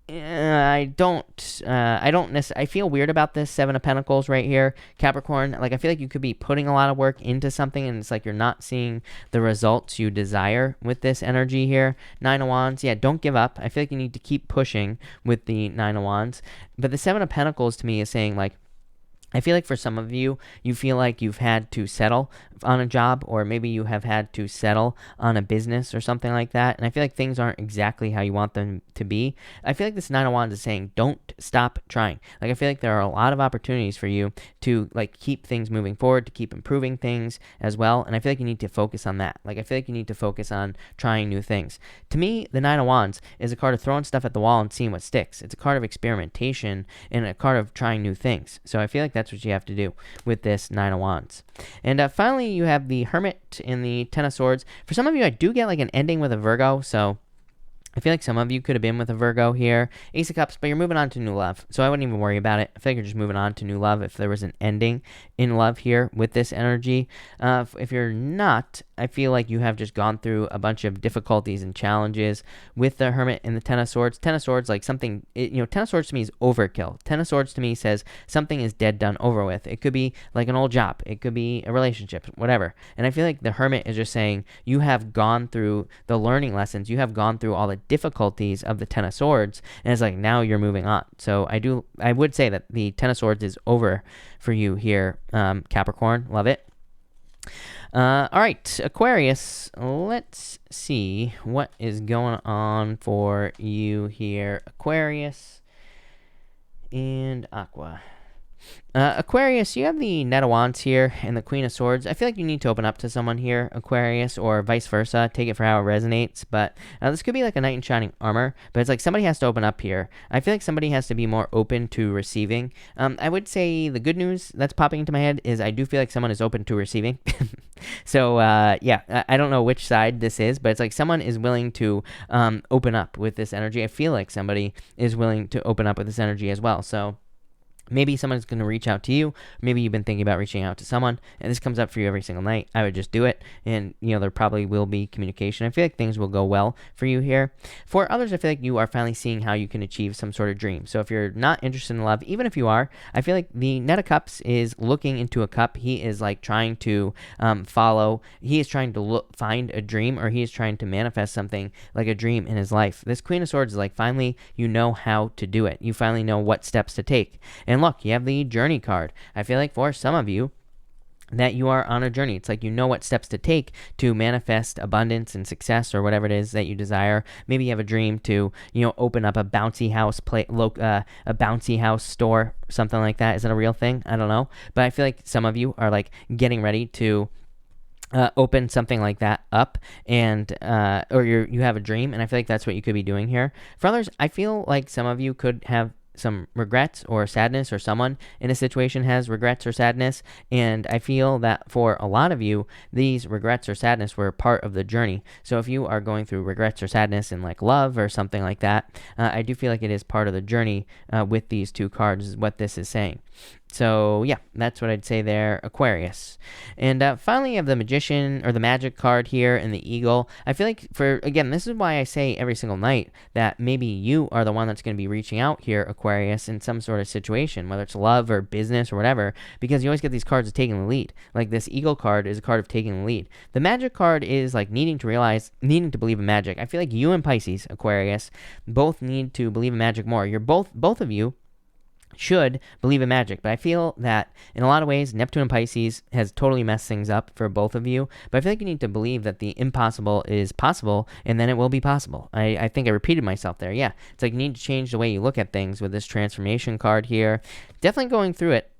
S1: I feel weird about this Seven of Pentacles right here, Capricorn. Like, I feel like you could be putting a lot of work into something and it's like you're not seeing the results you desire with this energy here. Nine of Wands, yeah, don't give up. I feel like you need to keep pushing with the Nine of Wands. But the Seven of Pentacles to me is saying, like, I feel like for some of you, you feel like you've had to settle on a job, or maybe you have had to settle on a business or something like that. And I feel like things aren't exactly how you want them to be. I feel like this Nine of Wands is saying, don't stop trying. Like, I feel like there are a lot of opportunities for you to like keep things moving forward, to keep improving things as well. And I feel like you need to focus on that. Like, I feel like you need to focus on trying new things. To me, the Nine of Wands is a card of throwing stuff at the wall and seeing what sticks. It's a card of experimentation and a card of trying new things. So I feel like that's what you have to do with this Nine of Wands. And finally, you have the Hermit and the Ten of Swords. For some of you, I do get like an ending with a Virgo, so I feel like some of you could have been with a Virgo here. Ace of Cups, but you're moving on to new love. So I wouldn't even worry about it. I feel like you're just moving on to new love if there was an ending in love here with this energy. If you're not, I feel like you have just gone through a bunch of difficulties and challenges with the Hermit and the Ten of Swords. Ten of Swords, like something, Ten of Swords to me is overkill. Ten of Swords to me says something is dead, done, over with. It could be like an old job. It could be a relationship, whatever. And I feel like the Hermit is just saying you have gone through the learning lessons. You have gone through all the difficulties of the Ten of Swords, and it's like now you're moving on. So I would say that the Ten of Swords is over for you here, Capricorn. Love it. All right, Aquarius, let's see what is going on for you here, Aquarius and Aqua. Aquarius, you have the Knight of Wands here and the Queen of Swords. I feel like you need to open up to someone here, Aquarius, or vice versa. Take it for how it resonates. But this could be like a knight in shining armor, but it's like somebody has to open up here. I feel like somebody has to be more open to receiving. I would say the good news that's popping into my head is I do feel like someone is open to receiving. So, yeah, I don't know which side this is, but it's like someone is willing to open up with this energy. I feel like somebody is willing to open up with this energy as well. So maybe someone's going to reach out to you. Maybe you've been thinking about reaching out to someone, and this comes up for you every single night. I would just do it, and, there probably will be communication. I feel like things will go well for you here. For others, I feel like you are finally seeing how you can achieve some sort of dream. So if you're not interested in love, even if you are, I feel like the Knight of Cups is looking into a cup. He is, like, trying to he is trying to find a dream, or he is trying to manifest something like a dream in his life. This Queen of Swords is like, finally, you know how to do it. You finally know what steps to take. And look, you have the Journey card. I feel like for some of you, that you are on a journey. It's like you know what steps to take to manifest abundance and success, or whatever it is that you desire. Maybe you have a dream to, open up a bouncy house a bouncy house store, something like that. Is that a real thing? I don't know. But I feel like some of you are like getting ready to open something like that up, and or you have a dream, and I feel like that's what you could be doing here. For others, I feel like some of you could have some regrets or sadness, or someone in a situation has regrets or sadness, and I feel that for a lot of you, these regrets or sadness were part of the journey. So if you are going through regrets or sadness in like love or something like that, I do feel like it is part of the journey with these two cards, is what this is saying. So yeah, that's what I'd say there, Aquarius. And finally, you have the Magician, or the Magic card here, and the Eagle. I feel like again, this is why I say every single night that maybe you are the one that's going to be reaching out here, Aquarius, in some sort of situation, whether it's love or business or whatever, because you always get these cards of taking the lead. Like this Eagle card is a card of taking the lead. The Magic card is like needing to believe in magic. I feel like you and Pisces, Aquarius, both need to believe in magic more. You're both of you should believe in magic. But I feel that in a lot of ways, Neptune and Pisces has totally messed things up for both of you. But I feel like you need to believe that the impossible is possible, and then it will be possible. I think I repeated myself there. Yeah, it's like you need to change the way you look at things with this transformation card here. Definitely going through it.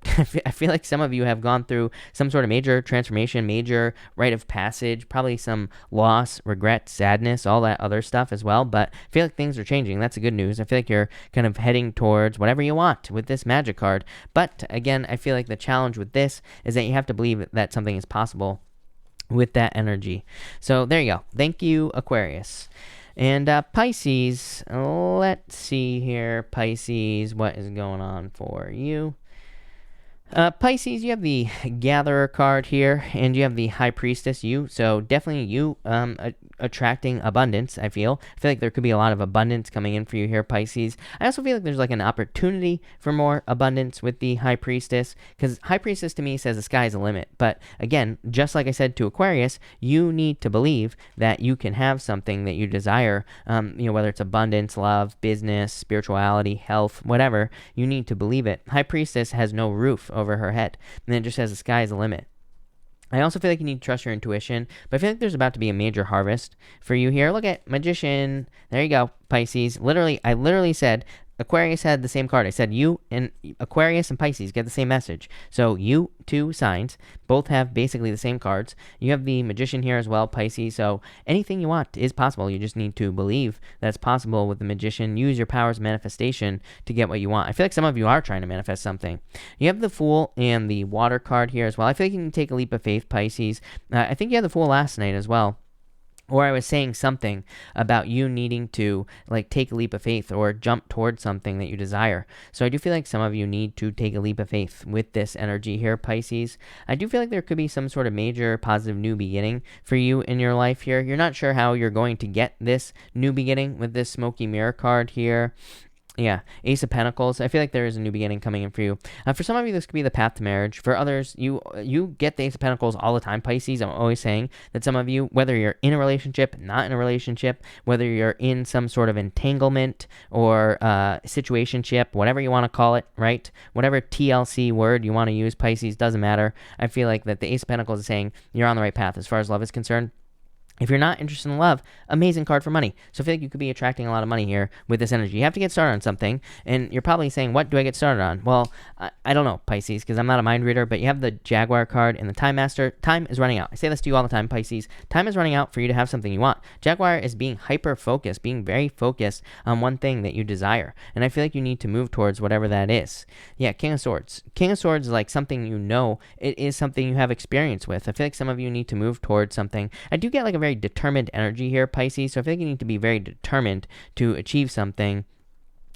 S1: I feel like some of you have gone through some sort of major transformation, major rite of passage, probably some loss, regret, sadness, all that other stuff as well. But I feel like things are changing. That's the good news. I feel like you're kind of heading towards whatever you want with this magic card. But again, I feel like the challenge with this is that you have to believe that something is possible with that energy. So there you go. Thank you, Aquarius. And Pisces, let's see here. Pisces, what is going on for you? Pisces, you have the Gatherer card here, and you have the High Priestess, so definitely you attracting abundance, I feel like there could be a lot of abundance coming in for you here, Pisces. I also feel like there's like an opportunity for more abundance with the High Priestess, because High Priestess to me says the sky's the limit. But again, just like I said to Aquarius, you need to believe that you can have something that you desire, whether it's abundance, love, business, spirituality, health, whatever, you need to believe it. High Priestess has no roof over her head, and it just says the sky is the limit. I also feel like you need to trust your intuition, but I feel like there's about to be a major harvest for you here. Look at Magician. There you go, Pisces. I literally said Aquarius had the same card. I said you and Aquarius and Pisces get the same message. So you, two signs, both have basically the same cards. You have the Magician here as well, Pisces. So anything you want is possible. You just need to believe that it's possible with the Magician. Use your powers of manifestation to get what you want. I feel like some of you are trying to manifest something. You have the Fool and the Water card here as well. I feel like you can take a leap of faith, Pisces. I think you had the Fool last night as well. Or I was saying something about you needing to like take a leap of faith or jump towards something that you desire. So I do feel like some of you need to take a leap of faith with this energy here, Pisces. I do feel like there could be some sort of major positive new beginning for you in your life here. You're not sure how you're going to get this new beginning with this Smoky Mirror card here. Yeah, Ace of Pentacles. I feel like there is a new beginning coming in for you. For some of you, this could be the path to marriage. For others, you get the Ace of Pentacles all the time, Pisces. I'm always saying that some of you, whether you're in a relationship, not in a relationship, whether you're in some sort of entanglement or situationship, whatever you want to call it, right? Whatever TLC word you want to use, Pisces, doesn't matter. I feel like that the Ace of Pentacles is saying you're on the right path as far as love is concerned. If you're not interested in love, amazing card for money. So I feel like you could be attracting a lot of money here with this energy. You have to get started on something, and you're probably saying, what do I get started on? Well, I don't know, Pisces, because I'm not a mind reader, but you have the Jaguar card and the Time Master. Time is running out. I say this to you all the time, Pisces. Time is running out for you to have something you want. Jaguar is being hyper-focused, being very focused on one thing that you desire, and I feel like you need to move towards whatever that is. Yeah, King of Swords. King of Swords is like something you know. It is something you have experience with. I feel like some of you need to move towards something. I do get like a very determined energy here, Pisces, so I feel like you need to be very determined to achieve something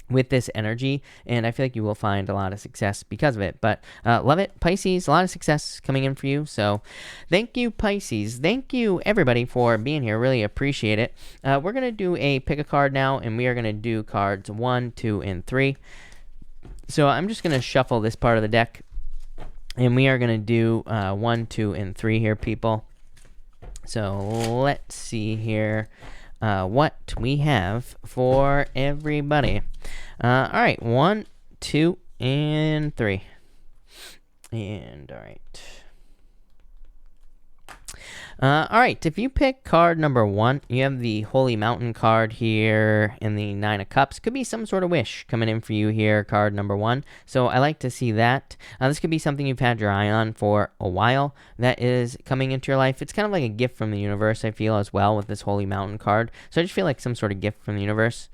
S1: with this energy, and I feel like you will find a lot of success because of it. But love it, Pisces. A lot of success coming in for you. So thank you, Pisces. Thank you, everybody, for being here. Really appreciate it. We're going to do a pick a card now, and we are going to do cards 1, 2, and 3. So I'm just going to shuffle this part of the deck, and we are going to do 1, 2, and 3 here, people. So let's see here what we have for everybody. All right, 1, 2, and 3. And all right. All right, if you pick card number 1, you have the Holy Mountain card here and the 9 of Cups. Could be some sort of wish coming in for you here, card number 1. So I like to see that. This could be something you've had your eye on for a while that is coming into your life. It's kind of like a gift from the universe, I feel, as well, with this Holy Mountain card. So I just feel like some sort of gift from the universe.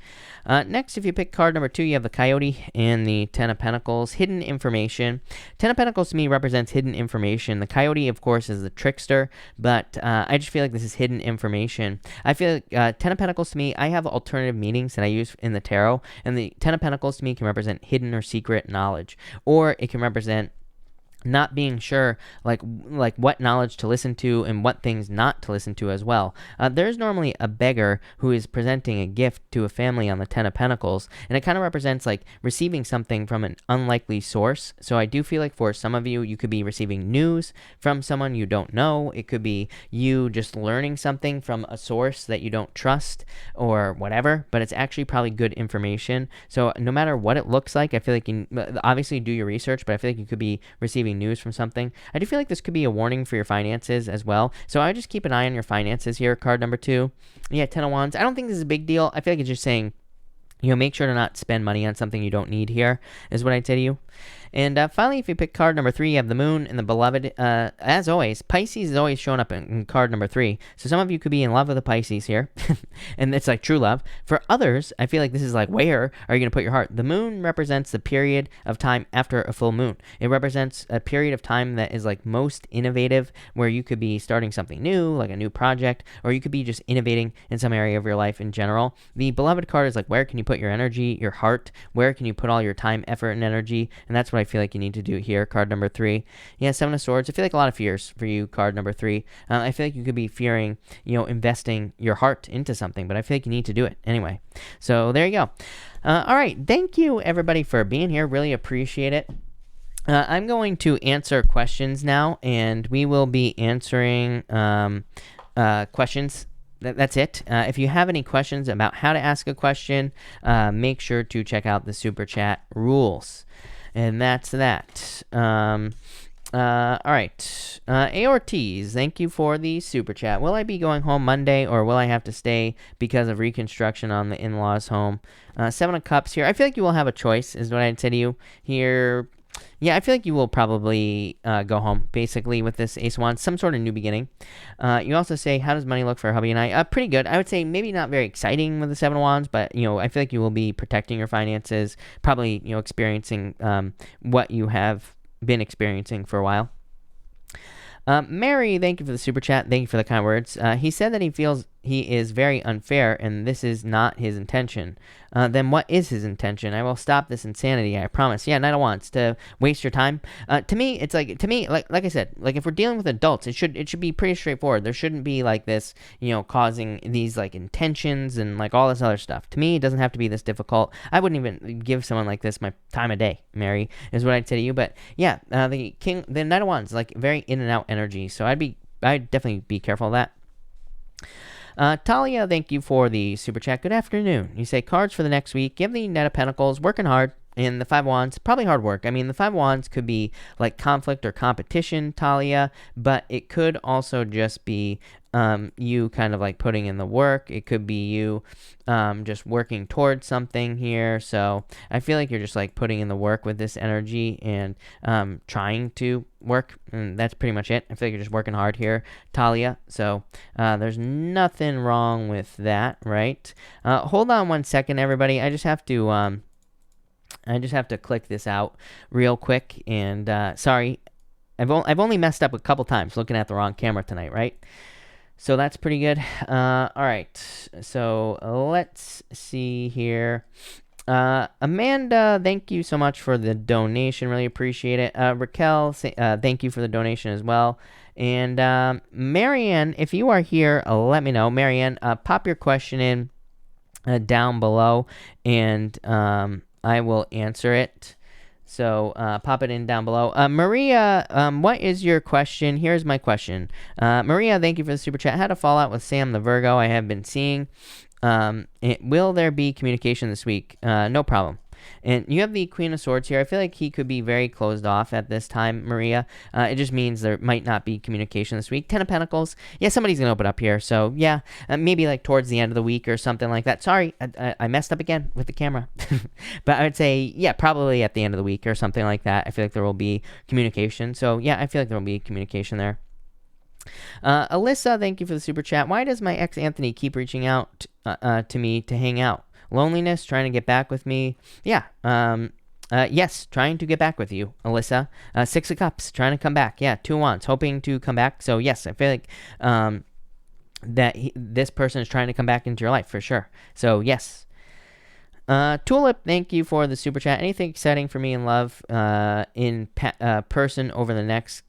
S1: Next, if you pick card number 2, you have the Coyote and the 10 of Pentacles, hidden information. 10 of Pentacles to me represents hidden information. The Coyote, of course, is the trickster, but I just feel like this is hidden information. I feel like 10 of Pentacles to me, I have alternative meanings that I use in the tarot, and the 10 of Pentacles to me can represent hidden or secret knowledge, or it can represent not being sure like what knowledge to listen to and what things not to listen to as well. There's normally a beggar who is presenting a gift to a family on the Ten of Pentacles, and it kind of represents like receiving something from an unlikely source. So I do feel like for some of you, you could be receiving news from someone you don't know. It could be you just learning something from a source that you don't trust or whatever, but it's actually probably good information. So no matter what it looks like, I feel like you obviously do your research, but I feel like you could be receiving news from something. I do feel like this could be a warning for your finances as well. So I just keep an eye on your finances here, card number 2. Yeah, 10 of Wands. I don't think this is a big deal. I feel like it's just saying, make sure to not spend money on something you don't need here, is what I'd say to you. And finally, if you pick card number 3, you have the Moon and the Beloved. As always, Pisces is always showing up in card number 3. So some of you could be in love with a Pisces here, and it's like true love. For others, I feel like this is like, where are you going to put your heart? The Moon represents the period of time after a full moon. It represents a period of time that is like most innovative, where you could be starting something new, like a new project, or you could be just innovating in some area of your life in general. The Beloved card is like, where can you put your energy, your heart? Where can you put all your time, effort, and energy? And that's what I feel like you need to do here, card number 3. Yeah, 7 of Swords. I feel like a lot of fears for you, card number 3. I feel like you could be fearing, investing your heart into something, but I feel like you need to do it anyway. So there you go. All right. Thank you, everybody, for being here. Really appreciate it. I'm going to answer questions now, and we will be answering questions. That's it. If you have any questions about how to ask a question, make sure to check out the Super Chat rules. And that's that. All right. Aortes, thank you for the Super Chat. Will I be going home Monday, or will I have to stay because of reconstruction on the in-laws' home? 7 of Cups here. I feel like you will have a choice, is what I'd say to you here. Yeah, I feel like you will probably go home, basically, with this Ace of Wands, some sort of new beginning. You also say, how does money look for hubby and I? Pretty good. I would say maybe not very exciting with the 7 of Wands, but, I feel like you will be protecting your finances, probably, experiencing what you have been experiencing for a while. Mary, thank you for the Super Chat. Thank you for the kind words. He said that he feels he is very unfair, and this is not his intention. Then what is his intention? I will stop this insanity, I promise. Yeah, Knight of Wands, to waste your time. To me, it's like, like I said, like if we're dealing with adults, it should be pretty straightforward. There shouldn't be like this, causing these like intentions and like all this other stuff. To me, it doesn't have to be this difficult. I wouldn't even give someone like this my time of day, Mary, is what I'd say to you. But yeah, the Knight of Wands, like very in and out energy. So I'd definitely be careful of that. Talia, thank you for the Super Chat. Good afternoon. You say cards for the next week. Give the Knight of Pentacles, working hard. And the 5 of Wands, probably hard work. I mean, the 5 of Wands could be like conflict or competition, Talia, but it could also just be you kind of like putting in the work. It could be you just working towards something here. So I feel like you're just like putting in the work with this energy and trying to work. And that's pretty much it. I feel like you're just working hard here, Talia. So there's nothing wrong with that, right? Hold on one second, everybody. I just have to click this out real quick. And sorry, I've only messed up a couple times looking at the wrong camera tonight, right? So that's pretty good. All right. So let's see here. Amanda, thank you so much for the donation. Really appreciate it. Raquel, thank you for the donation as well. And Marianne, if you are here, let me know. Marianne, pop your question in down below, and I will answer it. So pop it in down below. Maria, what is your question? Here's my question. Maria, thank you for the Super Chat. I had a fallout with Sam the Virgo I have been seeing. Will there be communication this week? No problem. And you have the Queen of Swords here. I feel like he could be very closed off at this time, Maria. It just means there might not be communication this week. 10 of Pentacles. Yeah, somebody's going to open up here. So, yeah, maybe like towards the end of the week or something like that. Sorry, I messed up again with the camera. But I would say, yeah, probably at the end of the week or something like that. I feel like there will be communication. So, yeah, I feel like there will be communication there. Alyssa, thank you for the Super Chat. Why does my ex Anthony keep reaching out to me to hang out? Loneliness, trying to get back with me. Yeah. Yes, trying to get back with you, Alyssa. 6 of Cups, trying to come back. Yeah, 2 of Wands, hoping to come back. So, yes, I feel like that this person is trying to come back into your life for sure. So, yes. Tulip, thank you for the super chat. Anything exciting for me in love in person over the next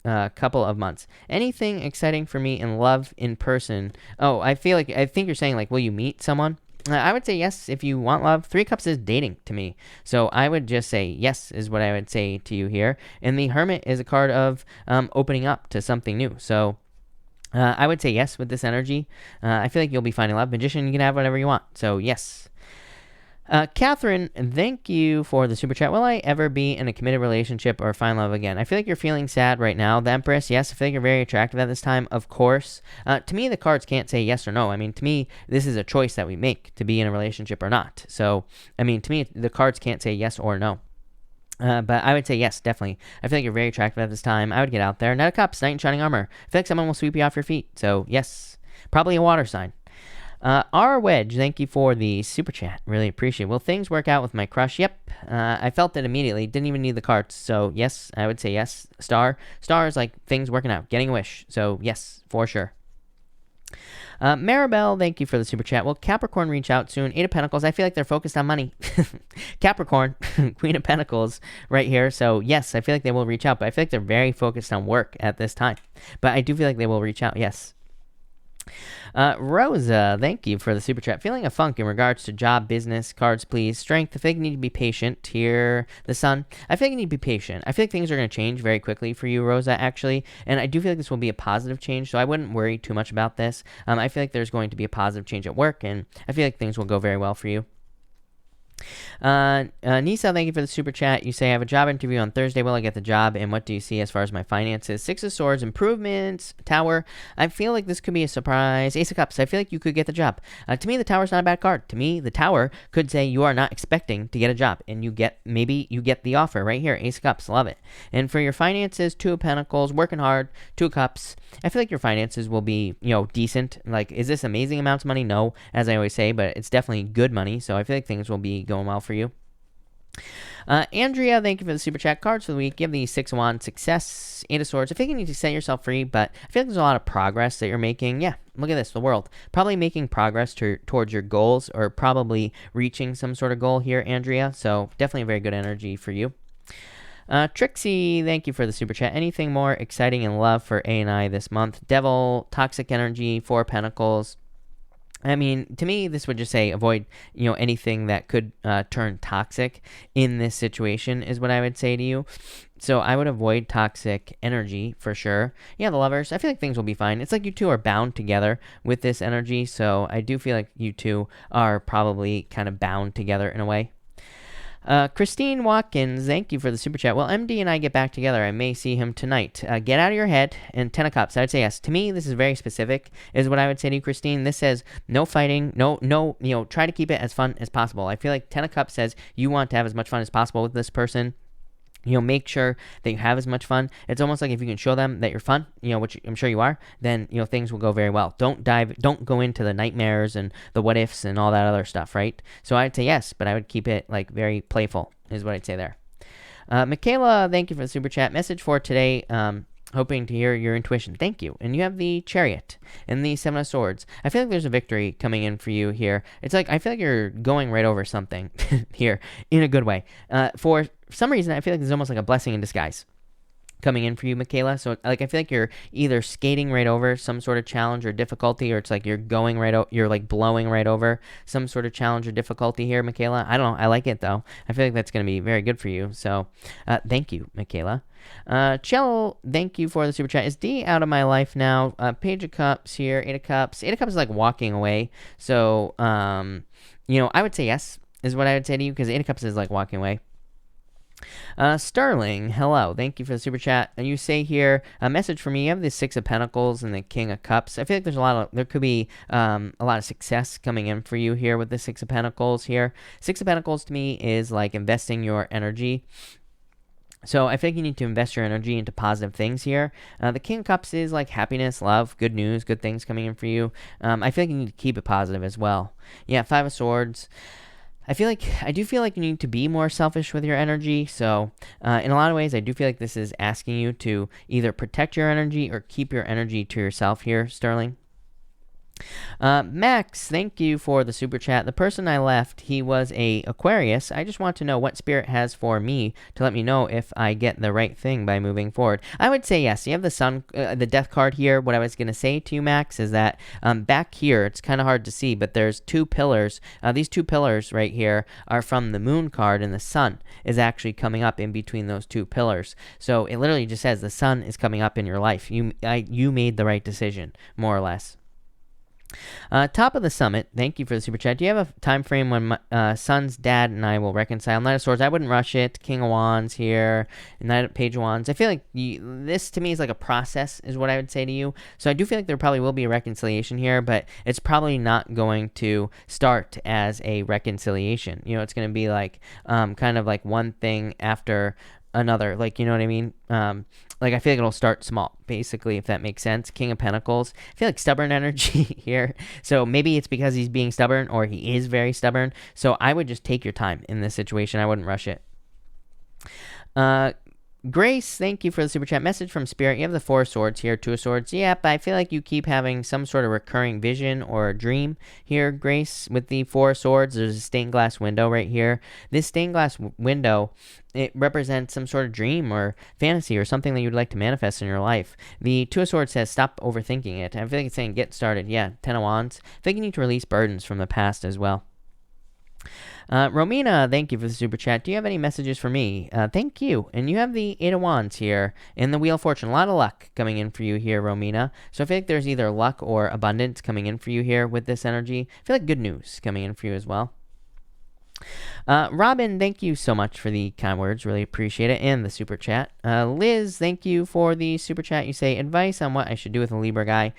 S1: couple of months? Anything exciting for me in love in person? Oh, I think you're saying like, will you meet someone? I would say yes if you want love. Three Cups is dating to me. So I would just say yes is what I would say to you here. And the Hermit is a card of opening up to something new. So I would say yes with this energy. I feel like you'll be finding love. Magician, you can have whatever you want. So yes. Catherine, thank you for the super chat. Will I ever be in a committed relationship or find love again? I feel like you're feeling sad right now. The Empress, yes. I feel like you're very attractive at this time, of course. To me, the cards can't say yes or no. I mean, to me, this is a choice that we make to be in a relationship or not. So, I mean, to me, the cards can't say yes or no. But I would say yes, definitely. I feel like you're very attractive at this time. I would get out there. Knight of Cups, Knight in Shining Armor. I feel like someone will sweep you off your feet. So, yes. Probably a water sign. R Wedge, thank you for the super chat. Really appreciate it. Will things work out with my crush? Yep. I felt it immediately. Didn't even need the cards. So, yes, I would say yes. Star is like things working out. Getting a wish. So, yes, for sure. Maribel, thank you for the super chat. Will Capricorn reach out soon? Eight of Pentacles. I feel like they're focused on money. Capricorn, Queen of Pentacles right here. So, yes, I feel like they will reach out. But I feel like they're very focused on work at this time. But I do feel like they will reach out, yes. Rosa, thank you for the super chat. Feeling a funk in regards to job, business, cards, please. Strength, I feel like you need to be patient here. The Sun, I feel like you need to be patient. I feel like things are going to change very quickly for you, Rosa, actually. And I do feel like this will be a positive change, so I wouldn't worry too much about this. I feel like there's going to be a positive change at work, and I feel like things will go very well for you. Nisa, thank you for the super chat. You say, I have a job interview on Thursday. Will I get the job? And what do you see as far as my finances? Six of Swords, improvements, Tower. I feel like this could be a surprise. Ace of Cups, I feel like you could get the job. To me, the Tower's not a bad card. To me, the Tower could say you are not expecting to get a job, and maybe you get the offer right here. Ace of Cups, love it. And for your finances, Two of Pentacles, working hard, Two of Cups. I feel like your finances will be, decent. Like, is this amazing amounts of money? No, as I always say, but it's definitely good money. So I feel like things will be going well for you. Andrea, thank you for the super chat. Cards for the week. Give the Six of Wands, success, Eight of Swords. I think you need to set yourself free, but I feel like there's a lot of progress that you're making. Yeah, look at this, the World. Probably making progress towards your goals, or probably reaching some sort of goal here, Andrea. So definitely a very good energy for you. Trixie, thank you for the super chat. Anything more exciting in love for A and I this month? Devil, toxic energy, Four of Pentacles. I mean, to me, this would just say avoid, anything that could turn toxic in this situation is what I would say to you. So I would avoid toxic energy for sure. Yeah, the Lovers, I feel like things will be fine. It's like you two are bound together with this energy. So I do feel like you two are probably kind of bound together in a way. Christine Watkins, thank you for the super chat. Well, MD and I get back together. I may see him tonight. Get out of your head. And Ten of Cups, I would say yes. To me, this is very specific, is what I would say to you, Christine. This says no fighting, no, try to keep it as fun as possible. I feel like Ten of Cups says you want to have as much fun as possible with this person. Make sure that you have as much fun. It's almost like if you can show them that you're fun, which I'm sure you are, then, things will go very well. Don't go into the nightmares and the what ifs and all that other stuff, right? So I'd say yes, but I would keep it like very playful is what I'd say there. Michaela, thank you for the super chat. Message for today, hoping to hear your intuition. Thank you. And you have the Chariot and the Seven of Swords. I feel like there's a victory coming in for you here. It's like, I feel like you're going right over something here in a good way. For some reason, I feel like there's almost like a blessing in disguise coming in for you, Michaela. So, I feel like you're either skating right over some sort of challenge or difficulty, or it's like you're going you're like blowing right over some sort of challenge or difficulty here, Michaela. I don't know. I like it, though. I feel like that's going to be very good for you. So, thank you, Michaela. Cello, thank you for the super chat. Is D out of my life now? Page of Cups here, Eight of Cups. Eight of Cups is like walking away. So, I would say yes, is what I would say to you, because Eight of Cups is like walking away. Sterling, hello. Thank you for the super chat. And you say here, a message for me. You have the Six of Pentacles and the King of Cups. I feel like there could be a lot of success coming in for you here with the Six of Pentacles here. Six of Pentacles to me is like investing your energy. So I feel like you need to invest your energy into positive things here. The King of Cups is like happiness, love, good news, good things coming in for you. I feel like you need to keep it positive as well. Yeah, Five of Swords. I do feel like you need to be more selfish with your energy. So in a lot of ways, I do feel like this is asking you to either protect your energy or keep your energy to yourself here, Sterling. Max, thank you for the super chat. The person I left, he was a Aquarius. I just want to know what spirit has for me to let me know if I get the right thing by moving forward. I would say yes. You have the sun, the death card here. What I was going to say to you, Max, is that back here, it's kind of hard to see, but there's two pillars. These two pillars right here are from the moon card, and the sun is actually coming up in between those two pillars. So it literally just says the sun is coming up in your life. You made the right decision, more or less. Top of the summit, thank you for the super chat. Do you have a time frame when my son's dad and I will reconcile? Knight of Swords, I wouldn't rush it. King of Wands here, Page of Wands. I feel like this to me is like a process, is what I would say to you. So I do feel like there probably will be a reconciliation here, but it's probably not going to start as a reconciliation. You know, it's going to be like kind of like one thing after another, like, you know what I mean? Like, I feel like it'll start small, basically, if that makes sense. King of Pentacles. I feel like stubborn energy here. So maybe it's because he's being stubborn, or he is very stubborn. So I would just take your time in this situation. I wouldn't rush it. Grace, thank you for the super chat. Message from Spirit. You have the Four of Swords here, Two of Swords. Yep, I feel like you keep having some sort of recurring vision or a dream here, Grace. With the Four of Swords, there's a stained glass window right here. This stained glass window, it represents some sort of dream or fantasy or something that you'd like to manifest in your life. The Two of Swords says stop overthinking it. I feel like it's saying get started. Yeah, Ten of Wands. I think you need to release burdens from the past as well. Romina, thank you for the super chat. Do you have any messages for me? Thank you. And you have the Eight of Wands here in the Wheel of Fortune. A lot of luck coming in for you here, Romina. So I feel like there's either luck or abundance coming in for you here with this energy. I feel like good news coming in for you as well. Robin, thank you so much for the kind words. Really appreciate it. And the super chat. Liz, thank you for the super chat. You say, advice on what I should do with a Libra guy.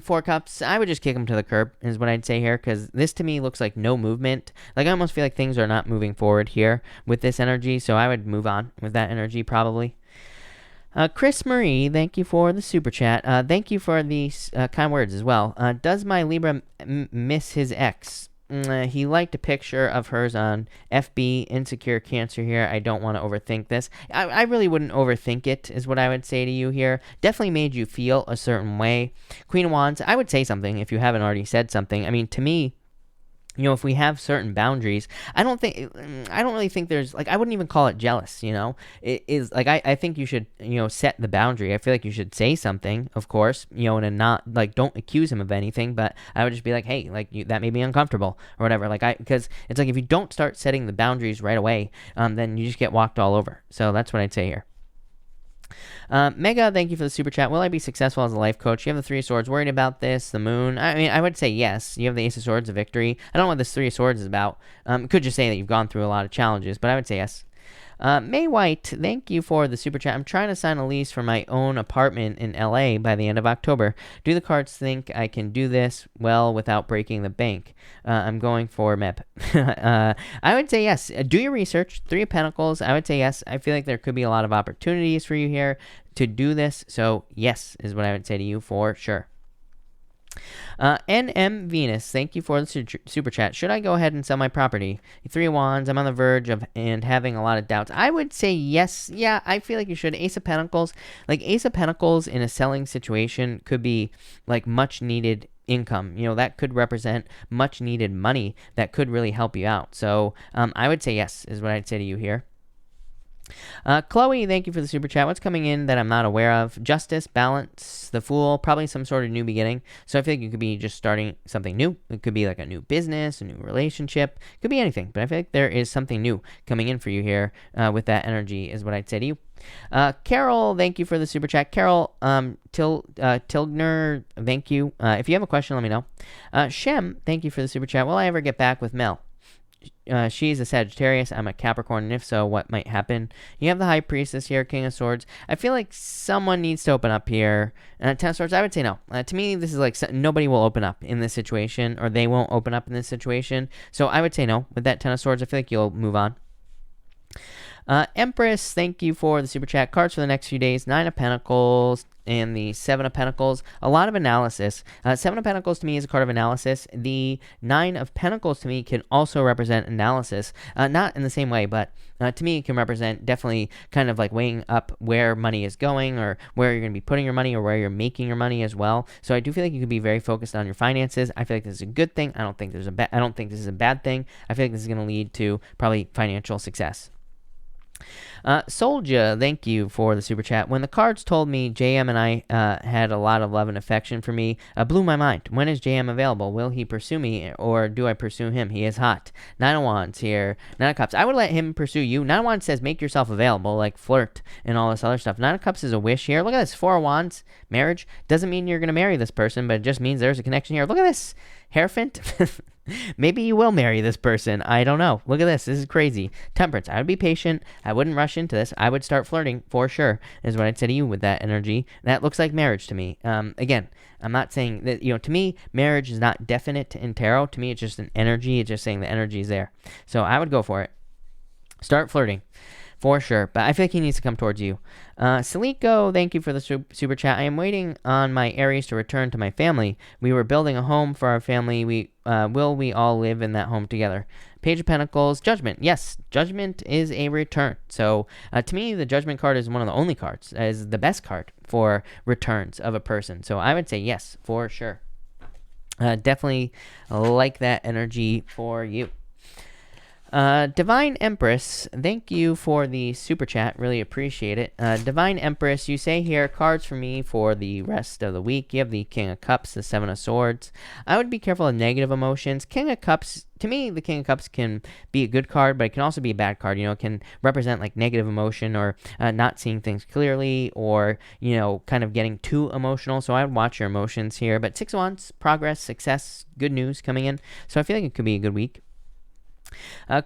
S1: Four Cups. I would just kick him to the curb is what I'd say here, because this to me looks like no movement. Like, I almost feel like things are not moving forward here with this energy. So I would move on with that energy probably. Chris Marie, thank you for the super chat. Thank you for the kind words as well. Does my Libra miss his ex? He liked a picture of hers on FB, insecure Cancer here. I don't want to overthink this. I really wouldn't overthink it, is what I would say to you here. Definitely made you feel a certain way. Queen of Wands, I would say something if you haven't already said something. I mean, to me, you know, if we have certain boundaries, I don't really think there's, like, I wouldn't even call it jealous, you know? It is, like, I think you should, you know, set the boundary. I feel like you should say something, of course, you know, and not, like, don't accuse him of anything, but I would just be like, hey, like, that made me uncomfortable, or whatever, like, because it's like, if you don't start setting the boundaries right away, then you just get walked all over. So that's what I'd say here. Mega, thank you for the super chat. Will I be successful as a life coach? You have the Three of Swords. Worried about this? The Moon? I mean, I would say yes. You have the Ace of Swords, a victory. I don't know what this Three of Swords is about. Could just say that you've gone through a lot of challenges, but I would say yes. May White, thank you for the super chat. I'm trying to sign a lease for my own apartment in LA by the end of October. Do the cards think I can do this well without breaking the bank? I'm going for MEP. I would say yes. Do your research. Three of Pentacles, I would say yes. I feel like there could be a lot of opportunities for you here to do this. So yes, is what I would say to you for sure. NM Venus, thank you for the super chat. Should I go ahead and sell my property? Three of Wands, I'm on the verge of and having a lot of doubts. I would say yes. Yeah, I feel like you should. Ace of Pentacles, like Ace of Pentacles in a selling situation could be like much needed income. You know, that could represent much needed money that could really help you out. So I would say yes, is what I'd say to you here. Chloe, thank you for the super chat. What's coming in that I'm not aware of? Justice, balance, the Fool, probably some sort of new beginning. So I feel like you could be just starting something new. It could be like a new business, a new relationship. It could be anything. But I feel like there is something new coming in for you here with that energy is what I'd say to you. Carol, thank you for the super chat. Carol, Tilgner, thank you. If you have a question, let me know. Shem, thank you for the super chat. Will I ever get back with Mel? She's a Sagittarius. I'm a Capricorn, and if so, what might happen? You have the High Priestess here, King of Swords. I feel like someone needs to open up here. Ten of Swords, I would say no. To me, this is like nobody will open up in this situation, or they won't open up in this situation. So I would say no. With that Ten of Swords, I feel like you'll move on. Empress, thank you for the super chat. Cards for the next few days: Nine of Pentacles and the Seven of Pentacles. A lot of analysis. Seven of Pentacles to me is a card of analysis. The Nine of Pentacles to me can also represent analysis. Not in the same way, but to me it can represent definitely kind of like weighing up where money is going, or where you're going to be putting your money, or where you're making your money as well. So I do feel like you could be very focused on your finances. I feel like this is a good thing. I don't think this is a bad thing. I feel like this is going to lead to probably financial success. Soldier, thank you for the super chat. When the cards told me JM and I had a lot of love and affection for me, blew my mind. When is JM available? Will he pursue me, or do I pursue him? He is hot. Nine of Wands here. Nine of Cups. I would let him pursue you. Nine of Wands says make yourself available, like flirt and all this other stuff. Nine of Cups is a wish here. Look at this. Four of Wands. Marriage. Doesn't mean you're going to marry this person, but it just means there's a connection here. Look at this. Hierophant. Maybe you will marry this person. I don't know. Look at this. This is crazy. Temperance. I would be patient. I wouldn't rush into this. I would start flirting for sure, is what I'd say to you with that energy. That looks like marriage to me. Again, I'm not saying that, to me, marriage is not definite in tarot. To me, it's just an energy. It's just saying the energy is there. So I would go for it. Start flirting. For sure, but I feel like he needs to come towards you. Salico, thank you for the super chat. I am waiting on my Aries to return to my family. We were building a home for our family. Will we all live in that home together? Page of Pentacles, Judgment. Yes, Judgment is a return. So to me, the Judgment card is one of the only cards, is the best card for returns of a person. So I would say yes, for sure. Definitely like that energy for you. Divine Empress, thank you for the super chat. Really appreciate it. Divine Empress, you say here, cards for me for the rest of the week. You have the King of Cups, the Seven of Swords. I would be careful of negative emotions. King of Cups, to me, the King of Cups can be a good card, but it can also be a bad card. It can represent like negative emotion, or not seeing things clearly, or, kind of getting too emotional. So I would watch your emotions here. But Six of Wands, progress, success, good news coming in. So I feel like it could be a good week.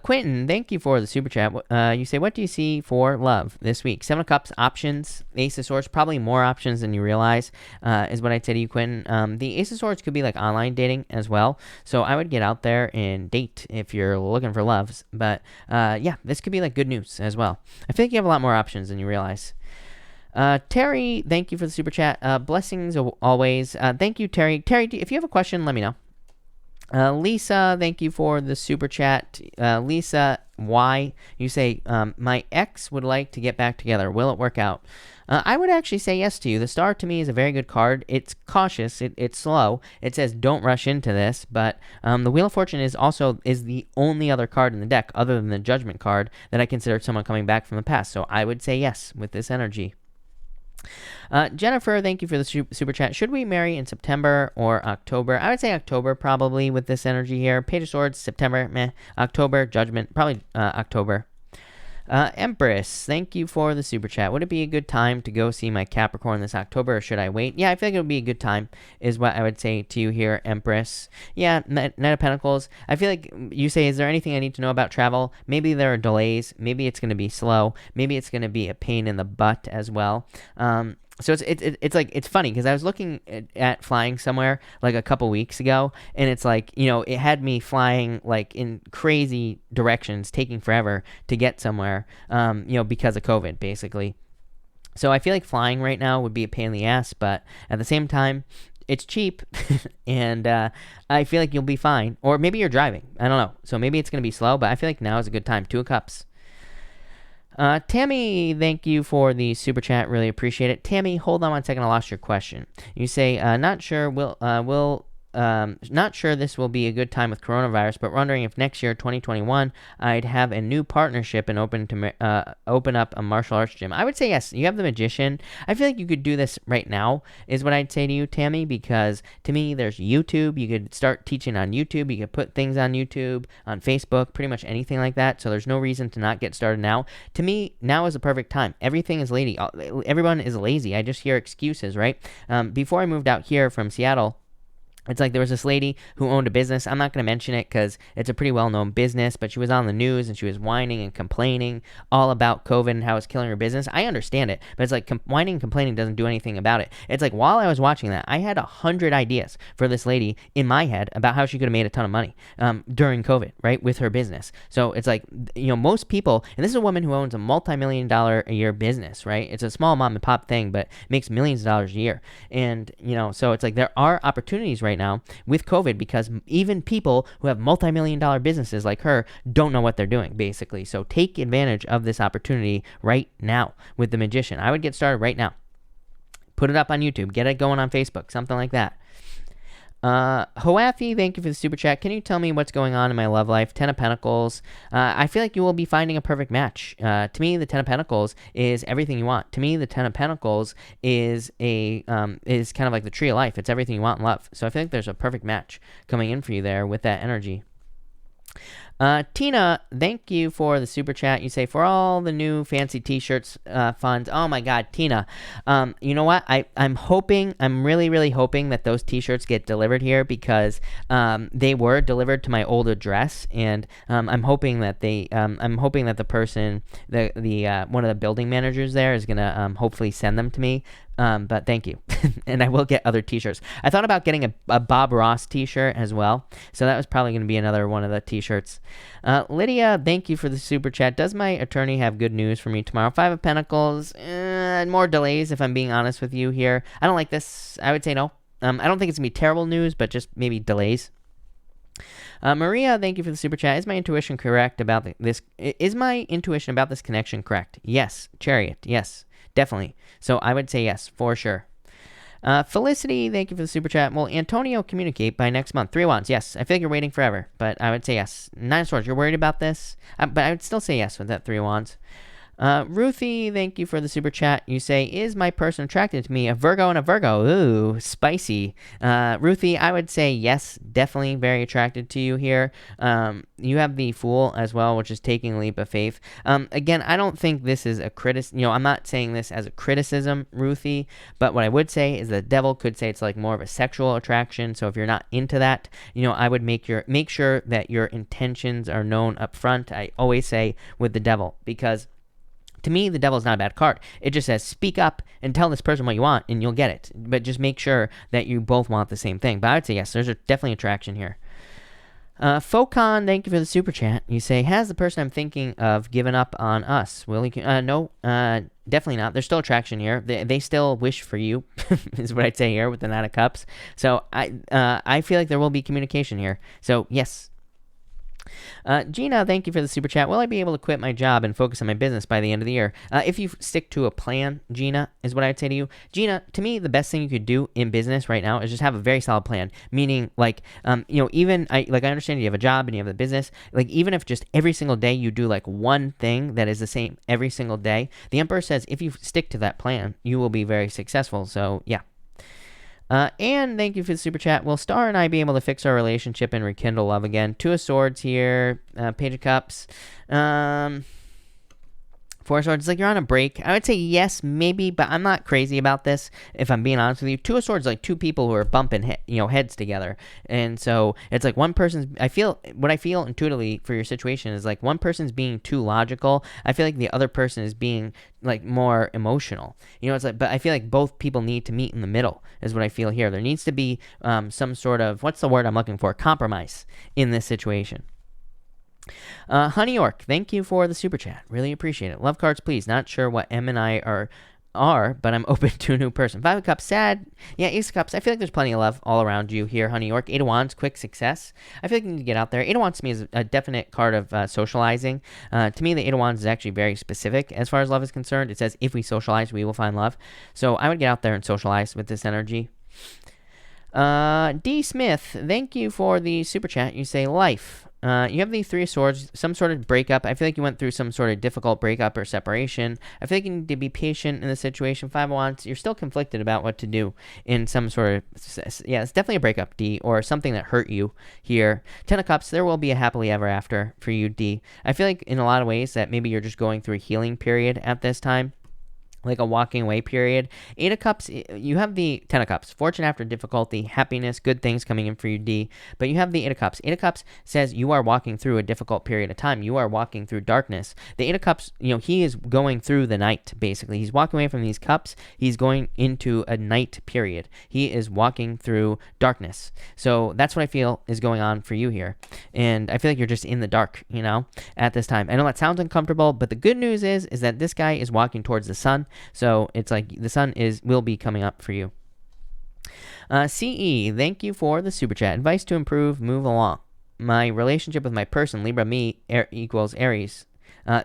S1: Quentin, thank you for the super chat. You say, what do you see for love this week? Seven of Cups, options. Ace of Swords, probably more options than you realize, is what I'd say to you, Quentin. The Ace of Swords could be like online dating as well. So I would get out there and date if you're looking for loves. But yeah, this could be like good news as well. I feel like you have a lot more options than you realize. Terry, thank you for the super chat. Blessings always. Thank you, Terry. Terry, if you have a question, let me know. Lisa, thank you for the super chat. Lisa, why? You say, my ex would like to get back together. Will it work out? I would actually say yes to you. The Star to me is a very good card. It's cautious. It's slow. It says don't rush into this. But the Wheel of Fortune is the only other card in the deck other than the Judgment card that I consider someone coming back from the past. So I would say yes with this energy. Jennifer, thank you for the super chat. Should we marry in September or October? I would say October probably with this energy here. Page of Swords, September, meh. October, Judgment, probably October. Empress, thank you for the super chat. Would it be a good time to go see my Capricorn this October, or should I wait? Yeah, I feel like it would be a good time, is what I would say to you here, Empress. Yeah, Knight of Pentacles. I feel like you say, is there anything I need to know about travel? Maybe there are delays. Maybe it's going to be slow. Maybe it's going to be a pain in the butt as well. So it's funny because I was looking at flying somewhere like a couple weeks ago, and it's like, it had me flying like in crazy directions, taking forever to get somewhere, because of COVID basically. So I feel like flying right now would be a pain in the ass, but at the same time, it's cheap, and I feel like you'll be fine. Or maybe you're driving. I don't know. So maybe it's going to be slow, but I feel like now is a good time. Two of Cups. Tammy, thank you for the super chat. Really appreciate it. Tammy, hold on 1 second. I lost your question. You say, not sure not sure this will be a good time with coronavirus, but wondering if next year, 2021, I'd have a new partnership and open up a martial arts gym. I would say yes. You have the Magician. I feel like you could do this right now, is what I'd say to you, Tammy, because to me, there's YouTube. You could start teaching on YouTube. You could put things on YouTube, on Facebook, pretty much anything like that. So there's no reason to not get started now. To me, now is the perfect time. Everything is lazy. Everyone is lazy. I just hear excuses, right? Before I moved out here from Seattle, It's like there was this lady who owned a business. I'm not going to mention it because it's a pretty well-known business, but she was on the news and she was whining and complaining all about COVID and how it's killing her business. I understand it, but it's like whining and complaining doesn't do anything about it. It's like while I was watching that, I had 100 ideas for this lady in my head about how she could have made a ton of money during COVID, right, with her business. So it's like, most people, and this is a woman who owns a multi-million-dollar a year business, right? It's a small mom and pop thing, but makes millions of dollars a year. And, so it's like there are opportunities right now with COVID because even people who have multi-million-dollar businesses like her don't know what they're doing, basically. So take advantage of this opportunity right now with the Magician. I would get started right now. Put it up on YouTube. Get it going on Facebook, something like that. Hoafi, thank you for the super chat. Can you tell me what's going on in my love life? 10 of Pentacles. I feel like you will be finding a perfect match. To me, the 10 of Pentacles is everything you want. To me, the 10 of Pentacles is kind of like the tree of life. It's everything you want in love. So I feel like there's a perfect match coming in for you there with that energy. Tina, thank you for the super chat. You say, for all the new fancy t-shirts funds. Oh my God, Tina. You know what? I'm really, really hoping that those t-shirts get delivered here because they were delivered to my old address, and I'm hoping that the person, the one of the building managers there is gonna hopefully send them to me. But thank you. And I will get other t-shirts. I thought about getting a Bob Ross t-shirt as well. So that was probably going to be another one of the t-shirts. Lydia, thank you for the super chat. Does my attorney have good news for me tomorrow? 5 of Pentacles. More delays, if I'm being honest with you here. I don't like this. I would say no. I don't think it's going to be terrible news, but just maybe delays. Maria, thank you for the super chat. Is my intuition correct about this? Is my intuition about this connection correct? Yes. Chariot. Yes. Definitely. So I would say yes, for sure. Felicity, thank you for the super chat. Will Antonio communicate by next month? 3 of Wands, yes. I feel like you're waiting forever, but I would say yes. 9 of Swords, you're worried about this? But I would still say yes with that 3 of Wands. Ruthie, thank you for the super chat. You say, is my person attracted to me? A Virgo and a Virgo. Ooh, spicy. Ruthie, I would say yes, definitely very attracted to you here. You have the Fool as well, which is taking a leap of faith. Again, I don't think this is a I'm not saying this as a criticism, Ruthie, but what I would say is the Devil could say it's like more of a sexual attraction. So if you're not into that, I would make sure that your intentions are known up front. I always say with the Devil, because to me, the Devil's not a bad card. It just says, speak up and tell this person what you want, and you'll get it. But just make sure that you both want the same thing. But I would say yes, there's definitely attraction here. Focon, thank you for the super chat. You say, has the person I'm thinking of given up on us? Will he? No, definitely not. There's still attraction here. They still wish for you, is what I'd say here with the 9 of Cups. So I feel like there will be communication here. So yes. Gina, thank you for the super chat. Will I be able to quit my job and focus on my business by the end of the year? If you stick to a plan, Gina, is what I'd say to you. Gina, to me, the best thing you could do in business right now is just have a very solid plan. Meaning, like, even I understand you have a job and you have a business. Like, even if just every single day you do like one thing that is the same every single day, the Emperor says if you stick to that plan, you will be very successful. So yeah. And thank you for the super chat. Will Star and I be able to fix our relationship and rekindle love again? 2 of Swords here, Page of Cups, 4 of Swords. It's like you're on a break. I would say yes, maybe, but I'm not crazy about this, if I'm being honest with you. 2 of Swords, like 2 people who are bumping heads together. And so it's like what I feel intuitively for your situation is like one person's being too logical. I feel like the other person is being like more emotional. It's like, but I feel like both people need to meet in the middle is what I feel here. There needs to be some sort of, what's the word I'm looking for? Compromise in this situation. Honey York, thank you for the super chat. Really appreciate it. Love cards, please. Not sure what M and I are, but I'm open to a new person. 5 of Cups, sad. Yeah, Ace of Cups. I feel like there's plenty of love all around you here, Honey York. 8 of Wands, quick success. I feel like you need to get out there. 8 of Wands to me is a definite card of socializing. To me, the 8 of Wands is actually very specific as far as love is concerned. It says, if we socialize, we will find love. So I would get out there and socialize with this energy. D. Smith, thank you for the super chat. You say, life. You have the 3 of Swords, some sort of breakup. I feel like you went through some sort of difficult breakup or separation. I feel like you need to be patient in the situation. 5 of Wands, you're still conflicted about what to do in some sort of, yeah, it's definitely a breakup, D, or something that hurt you here. 10 of Cups, there will be a happily ever after for you, D. I feel like in a lot of ways that maybe you're just going through a healing period at this time. like a walking away period. 8 of Cups, you have the 10 of Cups, fortune after difficulty, happiness, good things coming in for you, D. But you have the 8 of Cups. 8 of Cups says you are walking through a difficult period of time. You are walking through darkness. The 8 of Cups, he is going through the night, basically. He's walking away from these cups. He's going into a night period. He is walking through darkness. So that's what I feel is going on for you here. And I feel like you're just in the dark, at this time. I know that sounds uncomfortable, but the good news is that this guy is walking towards the sun. So it's like the sun will be coming up for you. CE, thank you for the super chat. Advice to improve, move along. My relationship with my person, Libra me, equals Aries.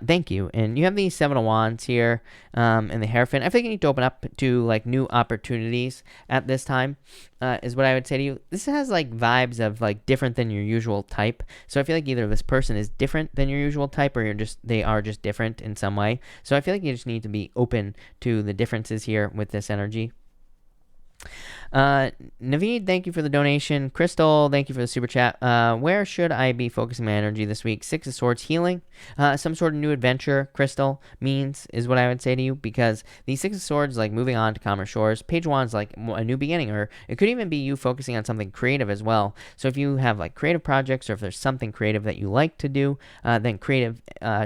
S1: Thank you. And you have the 7 of Wands here, and the Hierophant. I think you need to open up to like new opportunities at this time, is what I would say to you. This has like vibes of like different than your usual type. So I feel like either this person is different than your usual type, or they are just different in some way. So I feel like you just need to be open to the differences here with this energy. Naveed, thank you for the donation. Crystal, thank you for the super chat. Where should I be focusing my energy this week? 6 of Swords, healing. Some sort of new adventure, Crystal, is what I would say to you, because the 6 of Swords, like moving on to calmer shores. Page of Wands, like a new beginning, or it could even be you focusing on something creative as well. So if you have like creative projects, or if there's something creative that you like to do, then creative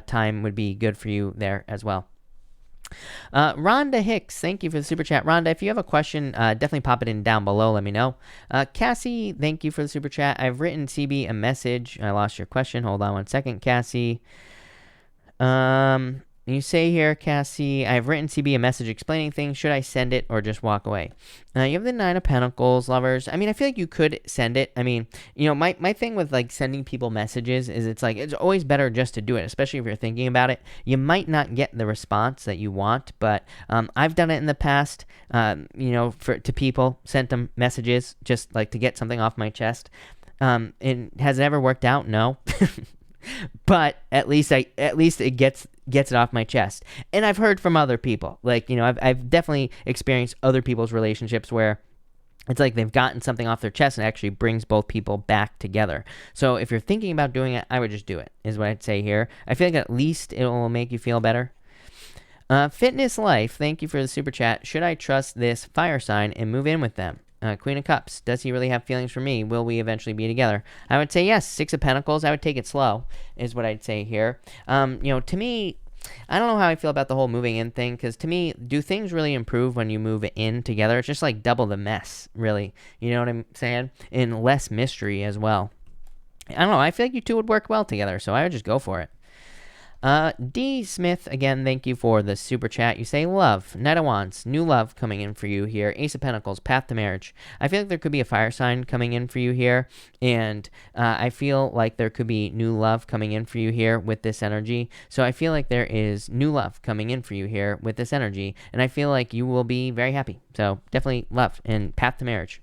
S1: time would be good for you there as well. Rhonda Hicks, thank you for the super chat. Rhonda, if you have a question, definitely pop it in down below. Let me know. Cassie, thank you for the super chat. I've written CB a message. I lost your question. Hold on one second, Cassie. You say here, Cassie, I've written CB a message explaining things. Should I send it or just walk away? You have the 9 of Pentacles, lovers. I mean, I feel like you could send it. I mean, my thing with like sending people messages is it's always better just to do it, especially if you're thinking about it. You might not get the response that you want, but I've done it in the past, to people, sent them messages just like to get something off my chest. Has it ever worked out? No. But at least it gets it off my chest. And I've heard from other people, like, I've definitely experienced other people's relationships where it's like they've gotten something off their chest and it actually brings both people back together. So if you're thinking about doing it, I would just do it, is what I'd say here. I feel like at least it will make you feel better. Fitness Life, thank you for the super chat. Should I trust this fire sign and move in with them? Queen of Cups, does he really have feelings for me? Will we eventually be together? I would say yes. 6 of Pentacles, I would take it slow, is what I'd say here. To me, I don't know how I feel about the whole moving in thing, because to me, do things really improve when you move in together? It's just like double the mess, really. You know what I'm saying? And less mystery as well. I don't know. I feel like you two would work well together, so I would just go for it. D. Smith, again, thank you for the super chat. You say love, Knight of Wands, new love coming in for you here. Ace of Pentacles, path to marriage. I feel like there could be a fire sign coming in for you here, and I feel like there could be new love coming in for you here with this energy. So I feel like there is new love coming in for you here with this energy, and I feel like you will be very happy. So definitely love and path to marriage.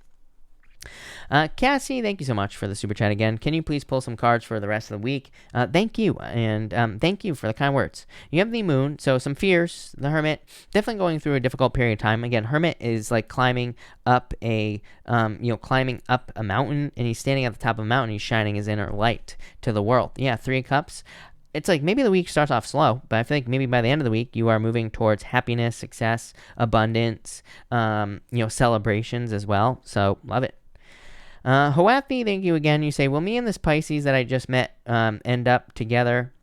S1: Cassie, thank you so much for the super chat again. Can you please pull some cards for the rest of the week? Thank you, and thank you for the kind words. You have the Moon, so some fears. The Hermit, definitely going through a difficult period of time. Again, Hermit is like climbing up a mountain, and he's standing at the top of a mountain. He's shining his inner light to the world. Yeah, 3 of Cups. It's like maybe the week starts off slow, but I feel like maybe by the end of the week, you are moving towards happiness, success, abundance, celebrations as well. So love it. Hoathi, thank you again. You say, will me and this Pisces that I just met end up together?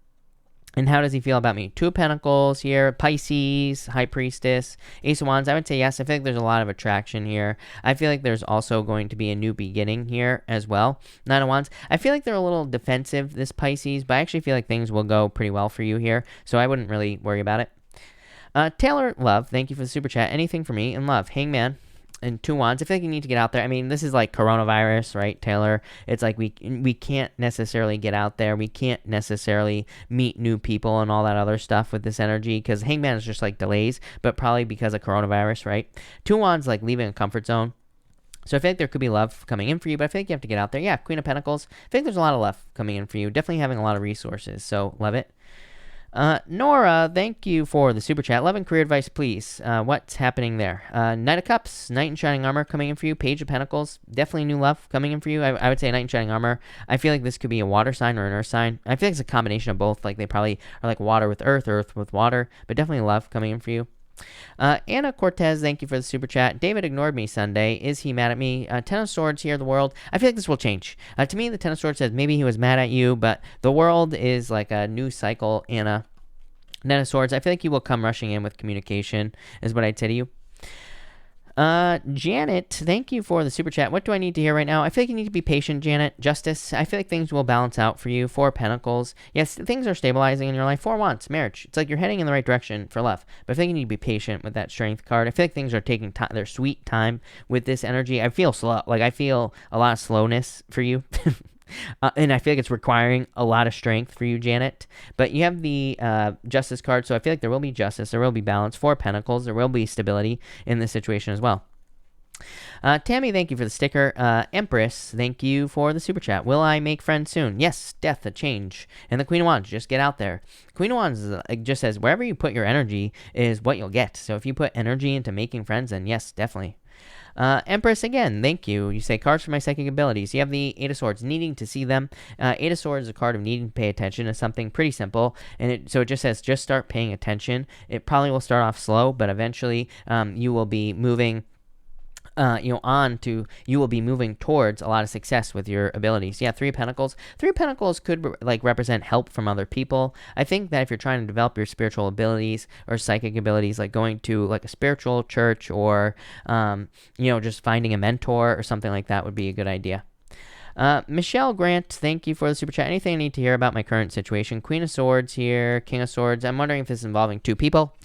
S1: And how does he feel about me? 2 of Pentacles here, Pisces, High Priestess, Ace of Wands. I would say yes. I feel like there's a lot of attraction here. I feel like there's also going to be a new beginning here as well. 9 of Wands. I feel like they're a little defensive, this Pisces, but I actually feel like things will go pretty well for you here. So I wouldn't really worry about it. Taylor Love, thank you for the super chat. Anything for me in love? Hangman. And 2 Wands. I feel like you need to get out there. I mean, this is like coronavirus, right, Taylor? It's like we can't necessarily get out there. We can't necessarily meet new people and all that other stuff with this energy, because Hangman is just like delays, but probably because of coronavirus, right? 2 Wands, like leaving a comfort zone. So I feel like there could be love coming in for you, but I feel like you have to get out there. Yeah, Queen of Pentacles. I think there's a lot of love coming in for you. Definitely having a lot of resources, so love it. Nora, thank you for the super chat. Love and career advice, please. What's happening there? Knight of Cups, Knight in Shining Armor coming in for you. Page of Pentacles, definitely new love coming in for you. I would say Knight in Shining Armor. I feel like this could be a water sign or an earth sign. I feel like it's a combination of both. Like they probably are like water with earth with water, but definitely love coming in for you. Anna Cortez, thank you for the super chat. David ignored me Sunday. Is he mad at me? Ten of Swords here, the world. I feel like this will change. To me, the Ten of Swords says maybe he was mad at you, but the world is like a new cycle, Anna. Ten of Swords, I feel like he will come rushing in with communication, is what I'd say to you. Janet, thank you for the super chat. What do I need to hear right now? I feel like you need to be patient, Janet. Justice, I feel like things will balance out for you. Four of Pentacles. Yes, things are stabilizing in your life. Four of Wands, marriage. It's like you're heading in the right direction for love. But I feel like you need to be patient with that Strength card. I feel like things are taking their sweet time with this energy. I feel slow. Like, I feel a lot of slowness for you. And I feel like it's requiring a lot of strength for you, Janet. But you have the Justice card, so I feel like there will be justice, there will be balance. Four Pentacles, there will be stability in this situation as well. Tammy, thank you for the sticker. Empress, thank you for the super chat. Will I make friends soon? Yes, death, a change. And the Queen of Wands, just get out there. Queen of Wands just says wherever you put your energy is what you'll get. So if you put energy into making friends, then yes, definitely. Empress, again, thank you. You say cards for my psychic abilities. You have the Eight of Swords, needing to see them. Eight of Swords is a card of needing to pay attention to something pretty simple. And so it just says just start paying attention. It probably will start off slow, but eventually you will be moving you will be moving towards a lot of success with your abilities. Yeah, Three of Pentacles. Three of Pentacles could represent help from other people. I think that if you're trying to develop your spiritual abilities or psychic abilities, like going to like a spiritual church or just finding a mentor or something like that would be a good idea. Michelle Grant, thank you for the super chat. Anything I need to hear about my current situation? Queen of Swords here, King of Swords. I'm wondering if this is involving two people.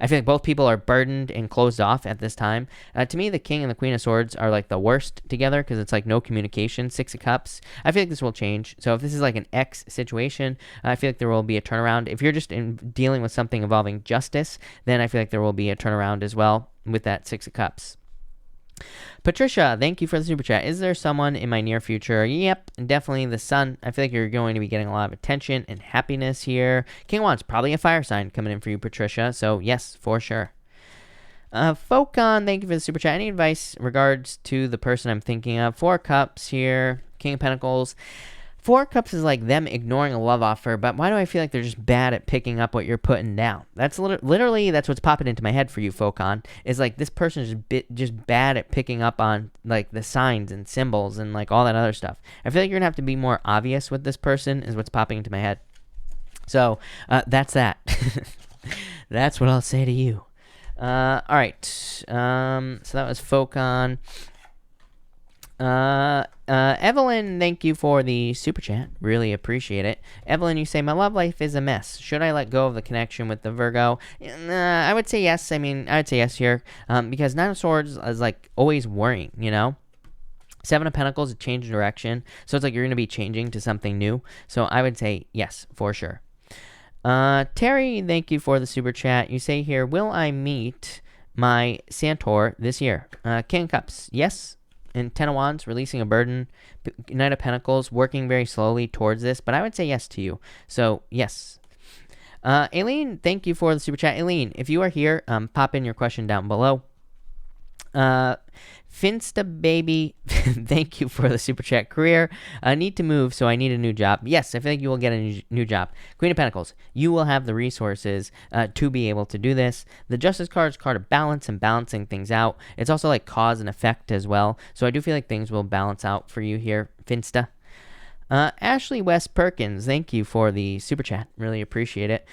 S1: I feel like both people are burdened and closed off at this time. To me, the King and the Queen of Swords are like the worst together because it's like no communication. Six of Cups. I feel like this will change. So if this is like an X situation, I feel like there will be a turnaround. If you're just dealing with something involving justice, then I feel like there will be a turnaround as well with that Six of Cups. Patricia, thank you for the super chat. Is there someone in my near future? Yep, definitely the sun. I feel like you're going to be getting a lot of attention and happiness here. King of Wands, probably a fire sign coming in for you, Patricia. So yes, for sure. Focon, thank you for the super chat. Any advice in regards to the person I'm thinking of? Four Cups here, King of Pentacles. Four Cups is like them ignoring a love offer, but why do I feel like they're just bad at picking up what you're putting down? That's literally that's what's popping into my head for you, Focon. Is like this person is just bad at picking up on like the signs and symbols and like all that other stuff. I feel like you're gonna have to be more obvious with this person is what's popping into my head. So that's that. That's what I'll say to you. All right. So that was Focon. Evelyn, thank you for the super chat. Really appreciate it. Evelyn, you say, my love life is a mess. Should I let go of the connection with the Virgo? I would say yes. I would say yes here. Because Nine of Swords is like always worrying, you know? Seven of Pentacles, a change of direction. So it's like you're going to be changing to something new. So I would say yes, for sure. Terry, thank you for the super chat. You say here, will I meet my Centaur this year? King of Cups, yes. And Ten of Wands, releasing a burden. Knight of Pentacles, working very slowly towards this. But I would say yes to you. So, yes. Aileen, thank you for the super chat. Aileen, if you are here, pop in your question down below. Finsta Baby, thank you for the super chat. Career, need to move, so I need a new job. Yes, I feel like you will get a new job. Queen of Pentacles, you will have the resources to be able to do this. The Justice card is a card of balance and balancing things out. It's also like cause and effect as well. So I do feel like things will balance out for you here, Finsta. Ashley West Perkins, thank you for the super chat. Really appreciate it.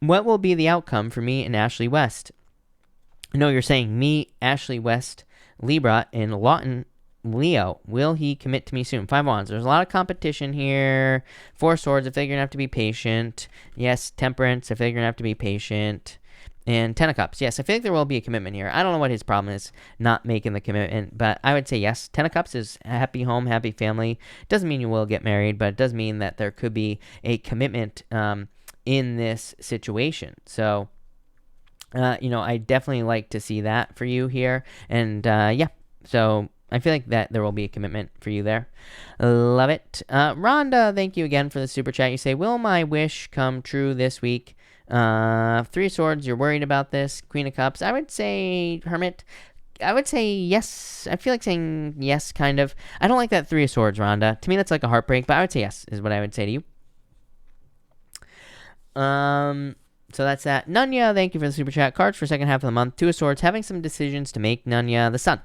S1: What will be the outcome for me and Ashley West? No, you're saying me, Ashley West, Libra, and Lawton, Leo. Will he commit to me soon? Five Wands. There's a lot of competition here. Four Swords. I feel like you're going to have to be patient. Yes, Temperance. I feel like you're going to have to be patient. And Ten of Cups. Yes, I feel like there will be a commitment here. I don't know what his problem is not making the commitment, but I would say yes. Ten of Cups is a happy home, happy family. Doesn't mean you will get married, but it does mean that there could be a commitment in this situation. So... I definitely like to see that for you here. And, yeah, so I feel like that there will be a commitment for you there. Love it. Rhonda, thank you again for the super chat. You say, will my wish come true this week? Three of Swords, you're worried about this. Queen of Cups, I would say, Hermit, I would say yes. I feel like saying yes, kind of. I don't like that Three of Swords, Rhonda. To me, that's like a heartbreak, but I would say yes, is what I would say to you. So that's that. Nunya, thank you for the super chat. Cards for second half of the month. Two of Swords, having some decisions to make. Nunya, the Sun.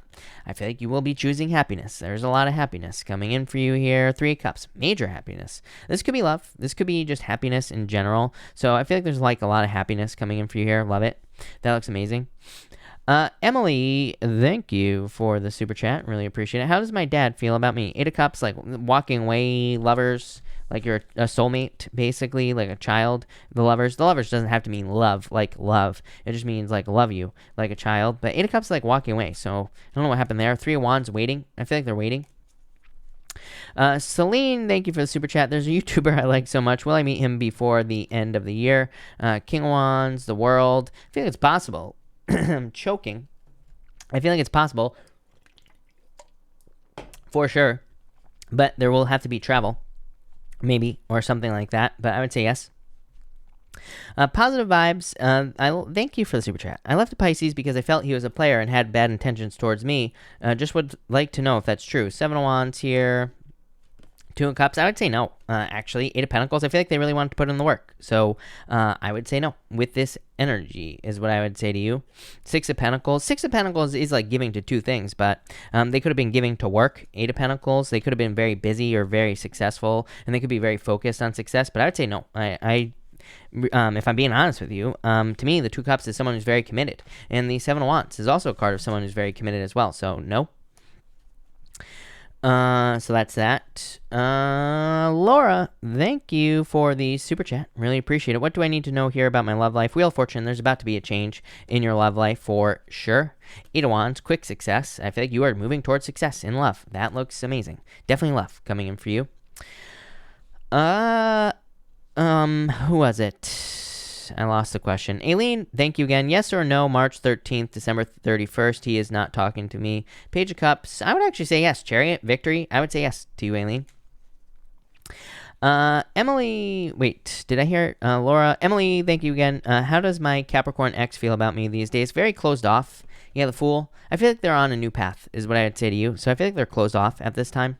S1: I feel like you will be choosing happiness. There's a lot of happiness coming in for you here. Three of Cups, major happiness. This could be love. This could be just happiness in general. So I feel like there's like a lot of happiness coming in for you here. Love it. That looks amazing. Emily, thank you for the super chat. Really appreciate it. How does my dad feel about me? Eight of Cups, like walking away, lovers. Like you're a soulmate, basically, like a child. The lovers doesn't have to mean love, like love. It just means like love you, like a child. But Eight of Cups is like walking away. So I don't know what happened there. Three of Wands, waiting. I feel like they're waiting. Celine, thank you for the super chat. There's a YouTuber I like so much. Will I meet him before the end of the year? King of Wands, the world. I feel like it's possible. I'm choking. I feel like it's possible. For sure. But there will have to be travel. Maybe, or something like that, but I would say yes. Positive vibes. Thank you for the super chat. I left a Pisces because I felt he was a player and had bad intentions towards me. Just would like to know if that's true. Seven of Wands here. Two of Cups. I would say no. Actually, Eight of Pentacles. I feel like they really wanted to put in the work. So I would say no. With this energy is what I would say to you. Six of Pentacles. Six of Pentacles is like giving to two things, but they could have been giving to work. Eight of Pentacles. They could have been very busy or very successful, and they could be very focused on success. But I would say no. If I'm being honest with you, to me, the Two of Cups is someone who's very committed, and the Seven of Wands is also a card of someone who's very committed as well. So no. So that's that. Laura, thank you for the super chat. Really appreciate it. What do I need to know here about my love life? Wheel of Fortune, there's about to be a change in your love life for sure. Eight of Wands, quick success. I feel like you are moving towards success in love. That looks amazing. Definitely love coming in for you. Who was it? I lost the question. Aileen, thank you again. Yes or no, March 13th, December 31st, he is not talking to me. Page of Cups, I would actually say yes. Chariot, Victory, I would say yes to you, Aileen. Emily, wait, did I hear Laura? Emily, thank you again. How does my Capricorn ex feel about me these days? Very closed off. Yeah, the Fool. I feel like they're on a new path, is what I would say to you. So I feel like they're closed off at this time.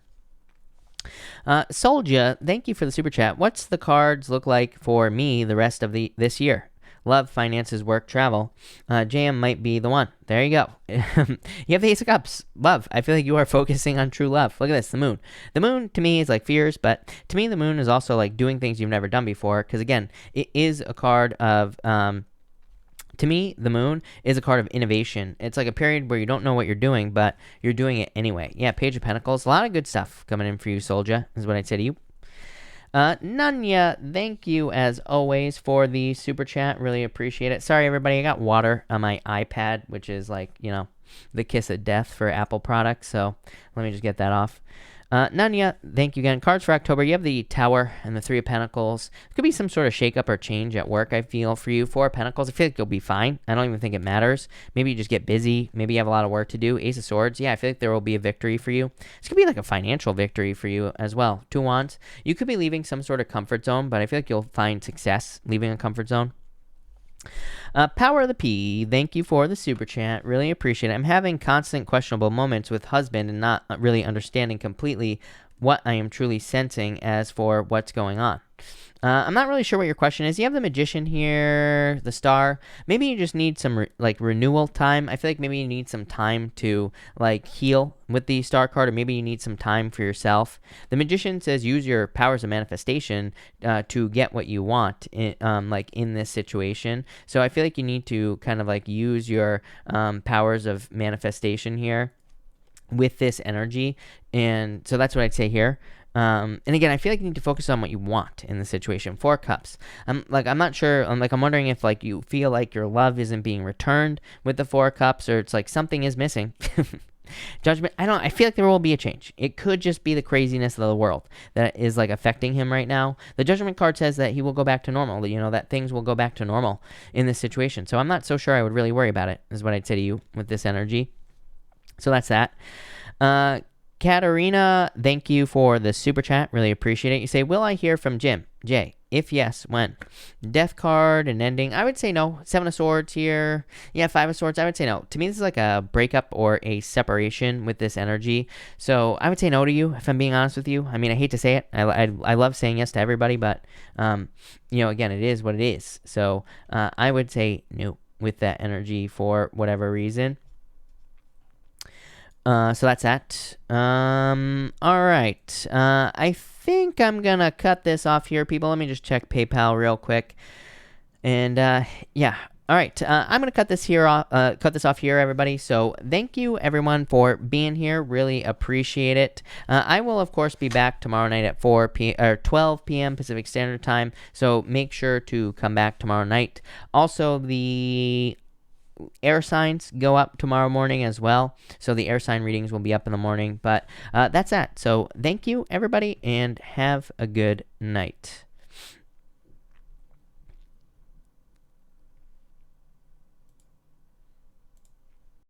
S1: Soldier, thank you for the super chat. What's the cards look like for me the rest of this year? Love, finances, work, travel. JM might be the one. There you go. You have the Ace of Cups. Love. I feel like you are focusing on true love. Look at this, the moon. The moon to me is like fears, but to me the moon is also like doing things you've never done before. Because again, it is a card of to me, the moon is a card of innovation. It's like a period where you don't know what you're doing, but you're doing it anyway. Yeah, Page of Pentacles. A lot of good stuff coming in for you, Soldier, is what I'd say to you. Nanya, thank you as always for the super chat. Really appreciate it. Sorry, everybody. I got water on my iPad, which is like, you know, the kiss of death for Apple products. So let me just get that off. Nanya, thank you again. Cards for October. You have the Tower and the Three of Pentacles. There could be some sort of shakeup or change at work, I feel, for you. Four of Pentacles. I feel like you'll be fine. I don't even think it matters. Maybe you just get busy. Maybe you have a lot of work to do. Ace of Swords. Yeah, I feel like there will be a victory for you. This could be like a financial victory for you as well. Two of Wands. You could be leaving some sort of comfort zone, but I feel like you'll find success leaving a comfort zone. Power of the P, thank you for the super chat. Really appreciate it. I'm having constant questionable moments with husband and not really understanding completely what I am truly sensing as for what's going on. I'm not really sure what your question is. You have the Magician here, the Star. Maybe you just need some renewal time. I feel like maybe you need some time to like heal with the Star card, or maybe you need some time for yourself. The Magician says use your powers of manifestation to get what you want in this situation. So I feel like you need to kind of like use your powers of manifestation here with this energy. And so that's what I'd say here. And again, I feel like you need to focus on what you want in the situation. Four Cups. I'm not sure. I'm wondering if like you feel like your love isn't being returned with the Four Cups, or it's like something is missing. Judgment. I feel like there will be a change. It could just be the craziness of the world that is like affecting him right now. The Judgment card says that he will go back to normal. You know, that things will go back to normal in this situation. So I'm not so sure I would really worry about it, is what I'd say to you with this energy. So that's that. Katarina, thank you for the super chat. Really appreciate it. You say, will I hear from Jay If yes, when? Death card and ending. I would say no. Seven of Swords here. Yeah, Five of Swords. I would say no. To me, this is like a breakup or a separation with this energy. So I would say no to you, if I'm being honest with you. I mean, I hate to say it. I love saying yes to everybody, but, again, it is what it is. So I would say no with that energy for whatever reason. So that's that. All right. I think I'm gonna cut this off here, people. Let me just check PayPal real quick. And yeah. All right. I'm gonna cut this off here, everybody. So thank you, everyone, for being here. Really appreciate it. I will, of course, be back tomorrow night at 12 p.m. Pacific Standard Time. So make sure to come back tomorrow night. Also, the air signs go up tomorrow morning as well, so the air sign readings will be up in the morning. But that's that. So thank you, everybody, and have a good night.